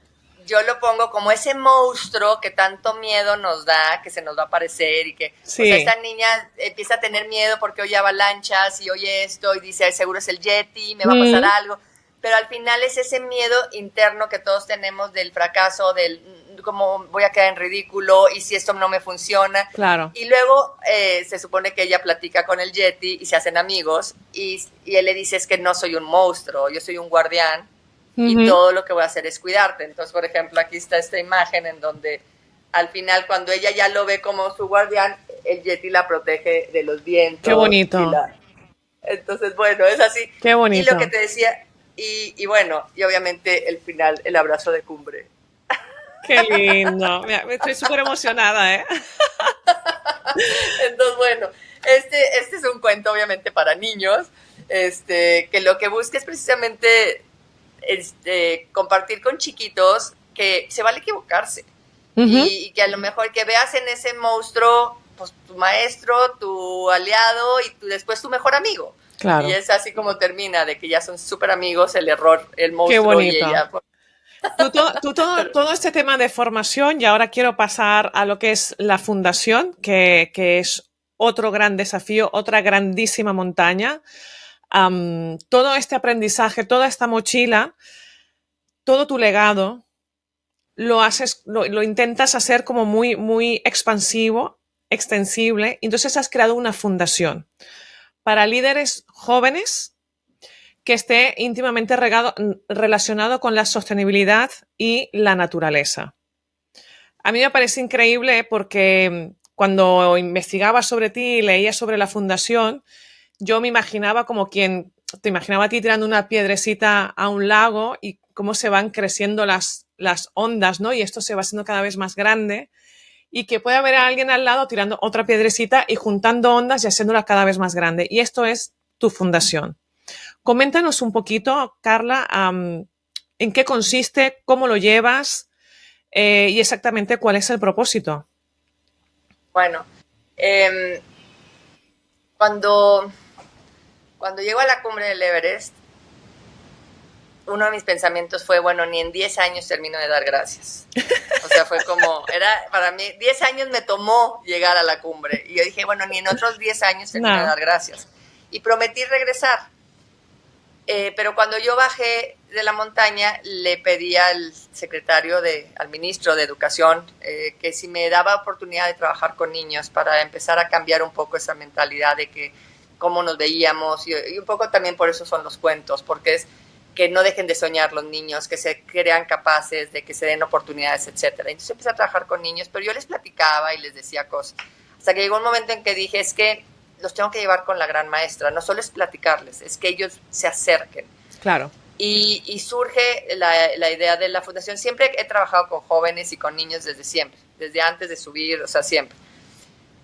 yo lo pongo como ese monstruo que tanto miedo nos da, que se nos va a aparecer y que, o sea, Sí. esta niña empieza a tener miedo porque oye avalanchas y oye esto y dice, seguro es el Yeti, me va a pasar algo. Pero al final es ese miedo interno que todos tenemos del fracaso, del cómo voy a quedar en ridículo y si esto no me funciona. Claro. Y luego se supone que ella platica con el Yeti y se hacen amigos y él le dice es que no soy un monstruo, yo soy un guardián y Ujú. todo lo que voy a hacer es cuidarte. Entonces, por ejemplo, aquí está esta imagen en donde al final cuando ella ya lo ve como su guardián, el Yeti la protege de los Qué vientos y bonito. la... Entonces, bueno, es así. Qué Y lo que bonito. te decía, y bueno, y obviamente el final, el abrazo de cumbre. Qué lindo. Mira, me estoy súper emocionada, ¿eh? Entonces, bueno, este es un cuento obviamente para niños, que lo que busca es precisamente compartir con chiquitos que se vale equivocarse Ujú. y que a lo mejor que veas en ese monstruo pues tu maestro, tu aliado y después tu mejor amigo. Y Claro. es así como termina, de que ya son súper amigos, el error, el Qué monstruo y bonito. ella. Pero, Todo este tema de formación, y ahora quiero pasar a lo que es la fundación, que es otro gran desafío, otra grandísima montaña. Todo este aprendizaje, toda esta mochila, todo tu legado, lo haces, lo intentas hacer como muy, muy expansivo, extensible. Entonces has creado una fundación para líderes jóvenes que esté íntimamente relacionado con la sostenibilidad y la naturaleza. A mí me parece increíble porque cuando investigaba sobre ti y leía sobre la fundación, yo me imaginaba como quien te imaginaba a ti tirando una piedrecita a un lago y cómo se van creciendo las ondas, ¿no? Y esto se va haciendo cada vez más grande y que puede haber a alguien al lado tirando otra piedrecita y juntando ondas y haciéndola cada vez más grande. Y esto es tu fundación. Coméntanos un poquito, Carla, en qué consiste, cómo lo llevas y exactamente cuál es el propósito. bueno, eh, cuando, cuando llego a la cumbre del Everest, uno de mis pensamientos fue, bueno, ni en 10 años termino de dar gracias. O sea, fue como, era para mí, 10 años me tomó llegar a la cumbre. Y yo dije, bueno, ni en otros 10 años termino de No, dar gracias. Y prometí regresar. Pero cuando yo bajé de la montaña, le pedí al secretario, al ministro de Educación, que si me daba oportunidad de trabajar con niños para empezar a cambiar un poco esa mentalidad de que cómo nos veíamos y un poco también por eso son los cuentos, porque es que no dejen de soñar los niños, que se crean capaces, de que se den oportunidades, etcétera. Entonces empecé a trabajar con niños, pero yo les platicaba y les decía cosas. Hasta que llegó un momento en que dije, es que los tengo que llevar con la gran maestra, no solo es platicarles, es que ellos se acerquen. claro. Y surge la idea de la fundación. Siempre he trabajado con jóvenes y con niños desde siempre, desde antes de subir, o sea, siempre.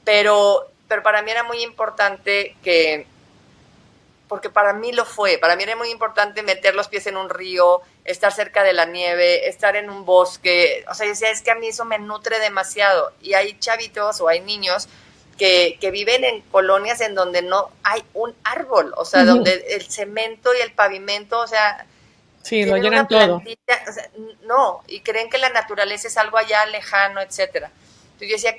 Pero para mí era muy importante porque para mí lo fue, para mí era muy importante meter los pies en un río, estar cerca de la nieve, estar en un bosque, o sea, yo decía, es que a mí eso me nutre demasiado, y hay chavitos o hay niños que viven en colonias en donde no hay un árbol, o sea, donde el cemento y el pavimento, o sea, Sí, lo tienen llenan una todo. plantita, o sea, no, y creen que la naturaleza es algo allá lejano, etcétera. Entonces yo decía,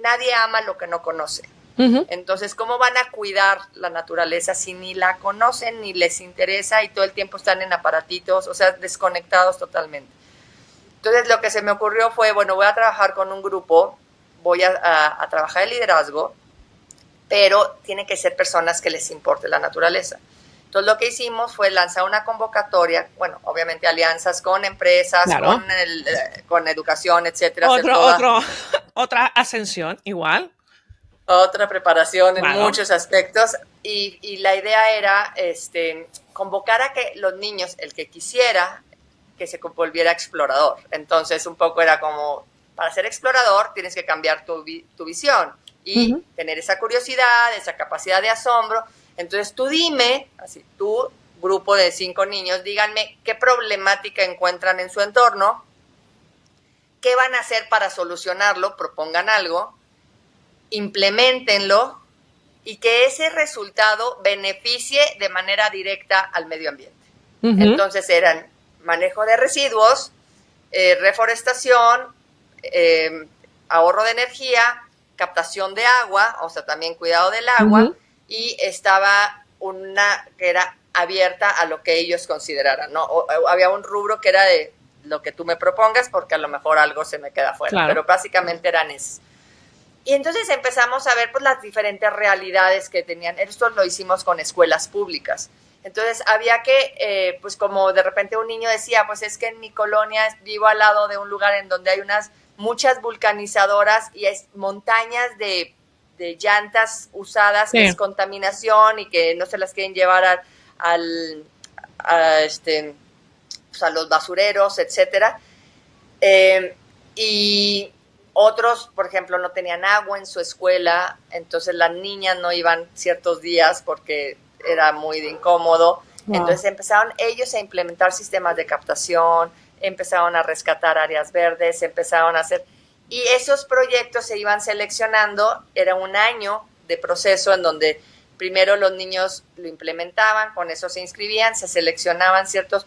nadie ama lo que no conoce. Ujú. Entonces, ¿cómo van a cuidar la naturaleza si ni la conocen, ni les interesa y todo el tiempo están en aparatitos, o sea, desconectados totalmente? Entonces, lo que se me ocurrió fue, bueno, voy a trabajar con un grupo, voy a trabajar el liderazgo, pero tienen que ser personas que les importe la naturaleza. Entonces, lo que hicimos fue lanzar una convocatoria, bueno, obviamente alianzas con empresas, Claro. con educación, etcétera, hacer Otro, toda otro, otra ascensión, igual. otra preparación en Claro. muchos aspectos y la idea era convocar a que los niños, el que quisiera, que se volviera explorador. Entonces un poco era como, para ser explorador tienes que cambiar tu visión y Ujú. tener esa curiosidad, esa capacidad de asombro. Entonces tú dime, así tú, grupo de 5 niños, díganme qué problemática encuentran en su entorno, qué van a hacer para solucionarlo, propongan algo, implementenlo y que ese resultado beneficie de manera directa al medio ambiente. Entonces eran manejo de residuos, reforestación, ahorro de energía, captación de agua, o sea, también cuidado del agua, y estaba una que era abierta a lo que ellos consideraran, ¿no? O había un rubro que era de lo que tú me propongas, porque a lo mejor algo se me queda fuera, claro. Pero básicamente eran esos. Y entonces empezamos a ver pues las diferentes realidades que tenían. Esto lo hicimos con escuelas públicas. Entonces había que, pues como de repente un niño decía, pues es que en mi colonia vivo al lado de un lugar en donde hay muchas vulcanizadoras y hay montañas de llantas usadas, sí, que es contaminación y que no se las quieren llevar a los basureros, etcétera. Y otros, por ejemplo, no tenían agua en su escuela, entonces las niñas no iban ciertos días porque era muy incómodo. Wow. Entonces empezaron ellos a implementar sistemas de captación, empezaron a rescatar áreas verdes, empezaron a hacer... Y esos proyectos se iban seleccionando, era un año de proceso en donde primero los niños lo implementaban, con eso se inscribían, se seleccionaban ciertos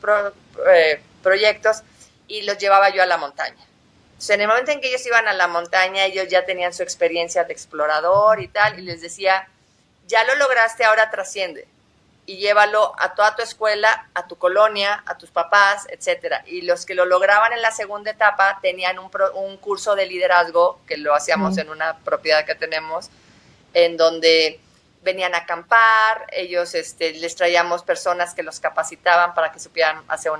proyectos y los llevaba yo a la montaña. Entonces, en el momento en que ellos iban a la montaña, ellos ya tenían su experiencia de explorador y tal, y les decía, ya lo lograste, ahora trasciende y llévalo a toda tu escuela, a tu colonia, a tus papás, etcétera. Y los que lo lograban en la segunda etapa tenían un curso de liderazgo, que lo hacíamos en una propiedad que tenemos, en donde venían a acampar, ellos les traíamos personas que los capacitaban para que supieran hacer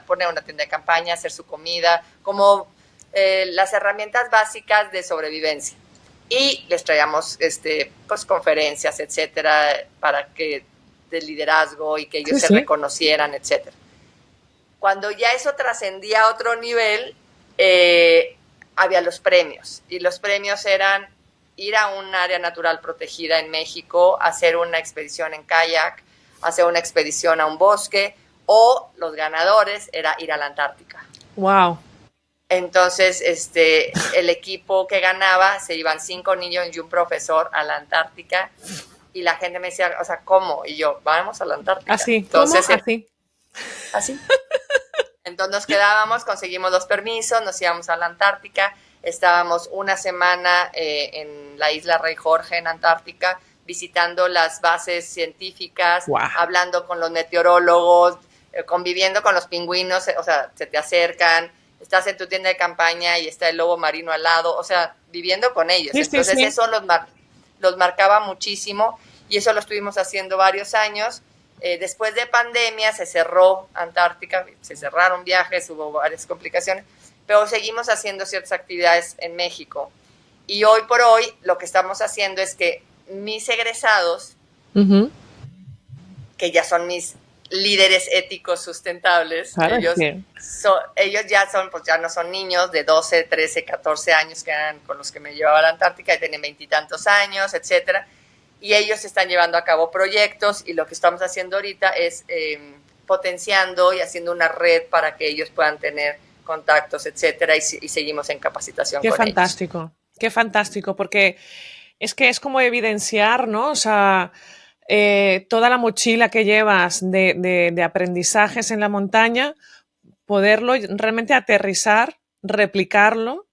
poner una tienda de campaña, hacer su comida, como las herramientas básicas de sobrevivencia. Y les traíamos pues conferencias, etcétera, para que de liderazgo y que ellos se reconocieran, etcétera. Cuando ya eso trascendía a otro nivel, había los premios. Y los premios eran ir a un área natural protegida en México, hacer una expedición en kayak, hacer una expedición a un bosque, o los ganadores era ir a la Antártica. ¡Wow! Entonces, el equipo que ganaba, se iban 5 niños y un profesor a la Antártica, y la gente me decía, o sea, ¿cómo? Y yo, vamos a la Antártica. Así, entonces, ¿cómo? Así. Así. Entonces nos quedábamos, conseguimos los permisos, nos íbamos a la Antártica, estábamos una semana en la isla Rey Jorge, en Antártica, visitando las bases científicas, wow, hablando con los meteorólogos, conviviendo con los pingüinos, o sea, se te acercan, estás en tu tienda de campaña y está el lobo marino al lado, o sea, viviendo con ellos. Sí, entonces sí. Eso los marcaba muchísimo y eso lo estuvimos haciendo varios años. Después de pandemia se cerró Antártica, se cerraron viajes, hubo varias complicaciones, pero seguimos haciendo ciertas actividades en México. Y hoy por hoy lo que estamos haciendo es que mis egresados, que ya son mis líderes éticos sustentables, claro, ellos ya son, pues ya no son niños de 12, 13, 14 años que eran con los que me llevaba a la Antártica, y tienen 20 y tantos años, etcétera. Y ellos están llevando a cabo proyectos y lo que estamos haciendo ahorita es potenciando y haciendo una red para que ellos puedan tener contactos, etcétera, y seguimos en capacitación con ellos. Qué fantástico, porque es que es como evidenciar, ¿no? O sea, toda la mochila que llevas de aprendizajes en la montaña, poderlo realmente aterrizar, replicarlo,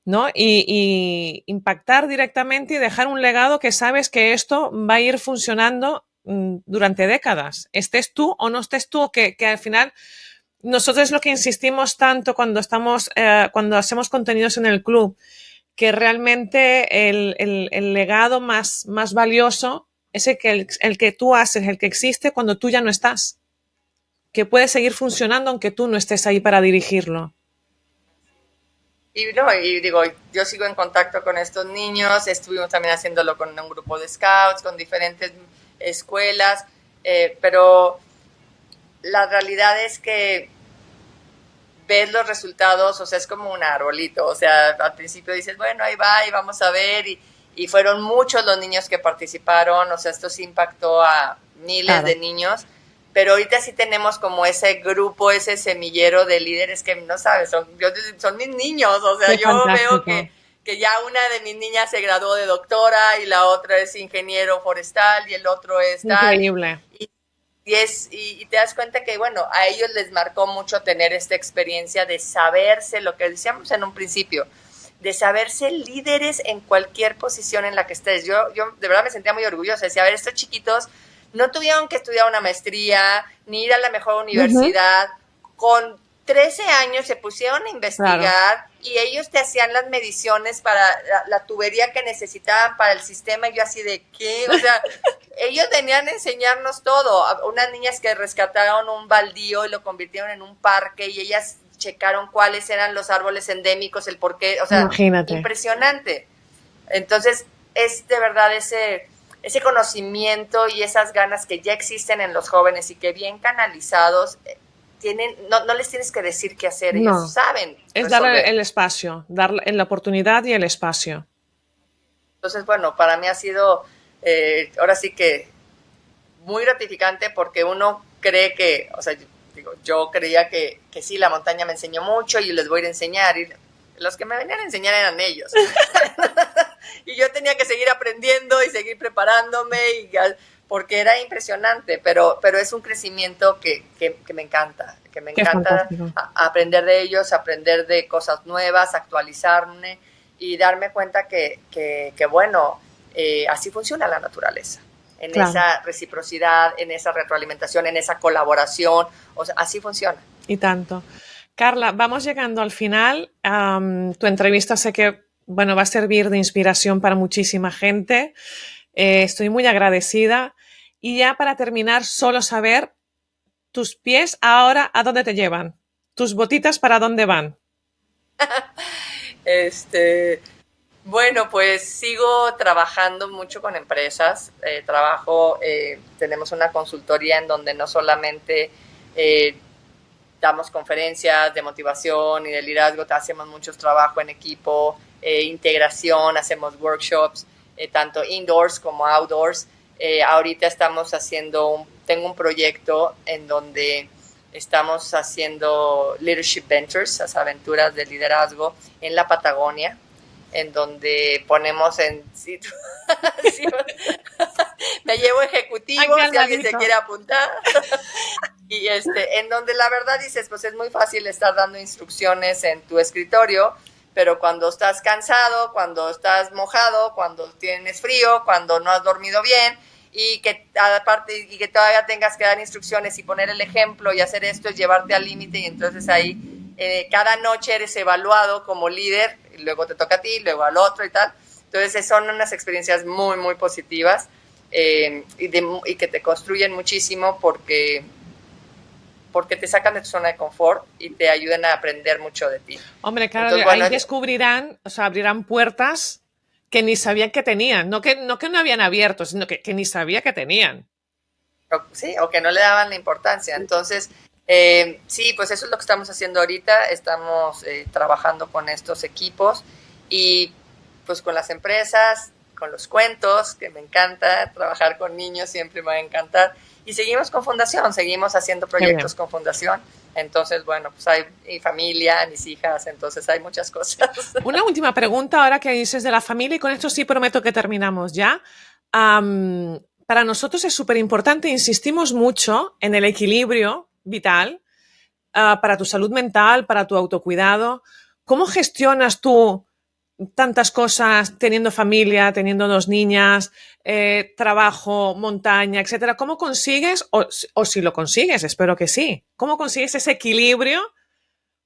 ¿no? Y impactar directamente y dejar un legado que sabes que esto va a ir funcionando durante décadas. Estés tú o no estés tú, que al final nosotros es lo que insistimos tanto cuando cuando hacemos contenidos en el club, que realmente el legado más valioso es el que tú haces, el que existe cuando tú ya no estás, que puede seguir funcionando aunque tú no estés ahí para dirigirlo. Y digo, yo sigo en contacto con estos niños, estuvimos también haciéndolo con un grupo de scouts, con diferentes escuelas, pero la realidad es que ves los resultados, o sea, es como un arbolito, o sea, al principio dices, bueno, ahí va y vamos a ver, y fueron muchos los niños que participaron, o sea, esto sí impactó a miles de niños, pero ahorita sí tenemos como ese grupo, ese semillero de líderes que no sabes, son mis niños, o sea, Qué yo veo fantástico. que ya una de mis niñas se graduó de doctora y la otra es ingeniero forestal y el otro es tal, Increíble. y, y te das cuenta que, bueno, a ellos les marcó mucho tener esta experiencia de saberse, lo que decíamos en un principio, de saberse líderes en cualquier posición en la que estés. Yo de verdad me sentía muy orgullosa, decía, a ver, estos chiquitos no tuvieron que estudiar una maestría, ni ir a la mejor Ujú. universidad. Con 13 años se pusieron a Claro, investigar y ellos te hacían las mediciones para la tubería que necesitaban para el sistema. Y yo así de, ¿qué? O sea, ellos tenían que enseñarnos todo. Unas niñas que rescataron un baldío y lo convirtieron en un parque y ellas checaron cuáles eran los árboles endémicos, el porqué, o sea, imagínate. impresionante. Entonces, es de verdad ese conocimiento y esas ganas que ya existen en los jóvenes y que bien canalizados tienen, no les tienes que decir qué hacer, ellos No, saben es darle resolver. el espacio, darle la oportunidad y el espacio. Entonces, bueno, para mí ha sido ahora sí que muy gratificante porque uno cree que, o sea, yo creía que sí, la montaña me enseñó mucho y les voy a ir a enseñar. Y los que me venían a enseñar eran ellos. Y yo tenía que seguir aprendiendo y seguir preparándome porque era impresionante, pero es un crecimiento que me encanta, que me Qué encanta fantástico. aprender de ellos, aprender de cosas nuevas, actualizarme y darme cuenta que bueno, así funciona la naturaleza, en Claro, esa reciprocidad, en esa retroalimentación, en esa colaboración, o sea, así funciona. y tanto. Carla, vamos llegando al final. Tu entrevista sé que, bueno, va a servir de inspiración para muchísima gente. Estoy muy agradecida. Y ya para terminar, solo saber tus pies ahora a dónde te llevan. Tus botitas para dónde van. Este, Bueno, pues sigo trabajando mucho con empresas. Tenemos una consultoría en donde no solamente eh, damos conferencias de motivación y de liderazgo, hacemos mucho trabajo en equipo, integración, hacemos workshops, tanto indoors como outdoors. Ahorita tengo un proyecto en donde estamos haciendo leadership ventures, las aventuras de liderazgo en la Patagonia, en donde ponemos en sitio, sí, me llevo Aquí ejecutivos al si alguien se ladito. quiere apuntar. Y en donde la verdad dices, pues es muy fácil estar dando instrucciones en tu escritorio, pero cuando estás cansado, cuando estás mojado, cuando tienes frío, cuando no has dormido bien y que aparte y que todavía tengas que dar instrucciones y poner el ejemplo y hacer esto es llevarte al límite y entonces ahí cada noche eres evaluado como líder y luego te toca a ti, luego al otro y tal. Entonces son unas experiencias muy, muy positivas y que te construyen muchísimo porque te sacan de tu zona de confort y te ayudan a aprender mucho de ti. Hombre, claro, Entonces, ahí bueno, descubrirán, o sea, abrirán puertas que ni sabían que tenían. No habían abierto, sino que ni sabía que tenían. sí, o que no le daban la importancia. Entonces, sí, pues eso es lo que estamos haciendo ahorita. Estamos trabajando con estos equipos y pues con las empresas, con los cuentos, que me encanta, trabajar con niños siempre me va a encantar. Y seguimos con Fundación, seguimos haciendo Qué bien. proyectos con Fundación. Entonces, bueno, pues hay mi familia, mis hijas, entonces hay muchas cosas. Una última pregunta ahora que dices de la familia y con esto sí prometo que terminamos ya. Para nosotros es súper importante, insistimos mucho en el equilibrio vital para tu salud mental, para tu autocuidado. ¿Cómo gestionas tú tantas cosas teniendo familia, teniendo dos niñas, trabajo, montaña, etcétera? ¿Cómo consigues, o si lo consigues, espero que sí, cómo consigues ese equilibrio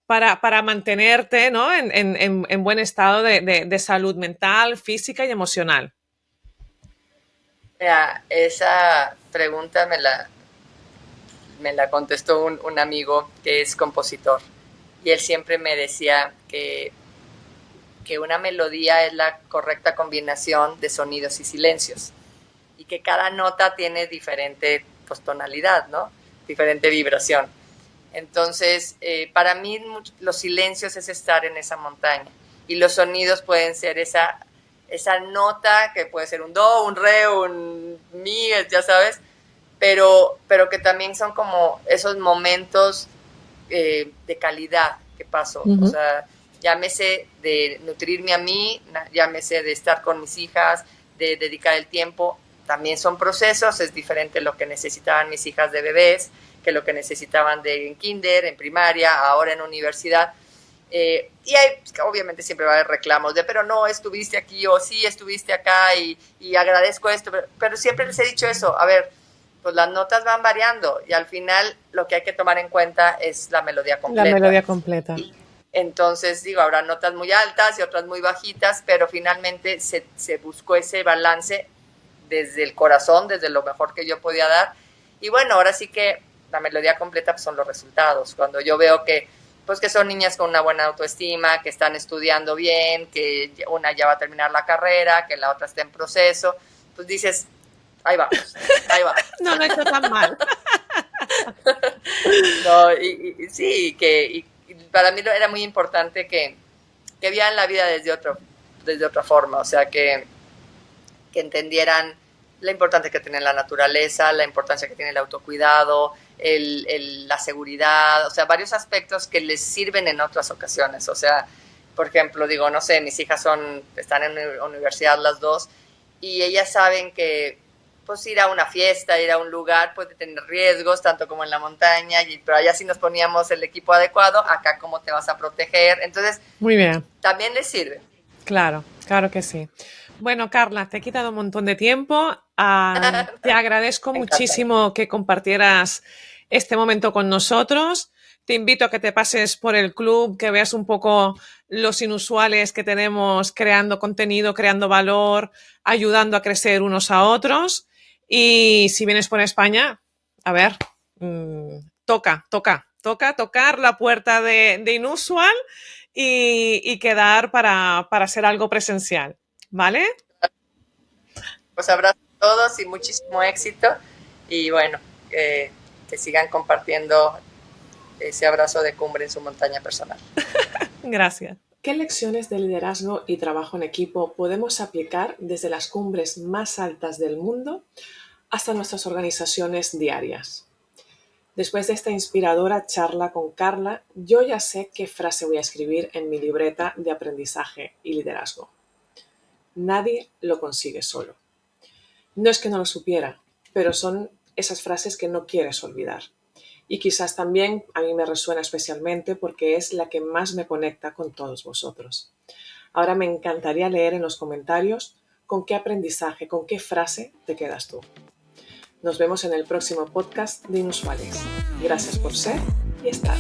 para mantenerte, ¿no? En buen estado de salud mental, física y emocional? Mira, esa pregunta me la contestó un amigo que es compositor y él siempre me decía que una melodía es la correcta combinación de sonidos y silencios y que cada nota tiene diferente pues, tonalidad, ¿no? Diferente vibración. Entonces, para mí los silencios es estar en esa montaña y los sonidos pueden ser esa nota que puede ser un do, un re, un mi, ya sabes, pero que también son como esos momentos de calidad que paso. O sea, llámese de nutrirme a mí, llámese de estar con mis hijas, de dedicar el tiempo. También son procesos, es diferente lo que necesitaban mis hijas de bebés que lo que necesitaban en kinder, en primaria, ahora en universidad. Y hay, obviamente siempre va a haber reclamos de, pero no estuviste aquí o sí estuviste acá y agradezco esto, pero siempre les he dicho eso, a ver, pues las notas van variando y al final lo que hay que tomar en cuenta es la melodía completa. La melodía completa. Y entonces, digo, habrá notas muy altas y otras muy bajitas, pero finalmente se buscó ese balance desde el corazón, desde lo mejor que yo podía dar. Y bueno, ahora sí que la melodía completa pues, son los resultados. Cuando yo veo que pues que son niñas con una buena autoestima, que están estudiando bien, que una ya va a terminar la carrera, que la otra está en proceso, pues dices, ahí vamos, ahí va. No lo he hecho tan mal. No, sí, y para mí era muy importante que vieran la vida desde otra forma, o sea, que entendieran la importancia que tiene la naturaleza, la importancia que tiene el autocuidado, la seguridad, o sea, varios aspectos que les sirven en otras ocasiones. O sea, por ejemplo, digo, no sé, mis hijas están en universidad las dos y ellas saben que pues ir a una fiesta, ir a un lugar puede tener riesgos, tanto como en la montaña, pero allá sí nos poníamos el equipo adecuado, acá cómo te vas a proteger. Entonces, muy bien. También les sirve. Claro, claro que sí. Bueno, Carla, te he quitado un montón de tiempo. Te agradezco muchísimo que compartieras este momento con nosotros. Te invito a que te pases por el club, que veas un poco los inusuales que tenemos creando contenido, creando valor, ayudando a crecer unos a otros. Y si vienes por España, a ver, toca tocar la puerta de Inusual y quedar para hacer algo presencial, ¿vale? Pues abrazo a todos y muchísimo éxito y bueno, que sigan compartiendo ese abrazo de cumbre en su montaña personal. Gracias. ¿Qué lecciones de liderazgo y trabajo en equipo podemos aplicar desde las cumbres más altas del mundo hasta nuestras organizaciones diarias? Después de esta inspiradora charla con Carla, yo ya sé qué frase voy a escribir en mi libreta de aprendizaje y liderazgo. Nadie lo consigue solo. No es que no lo supiera, pero son esas frases que no quieres olvidar. Y quizás también a mí me resuena especialmente porque es la que más me conecta con todos vosotros. Ahora me encantaría leer en los comentarios con qué aprendizaje, con qué frase te quedas tú. Nos vemos en el próximo podcast de Inusuales. Gracias por ser y estar.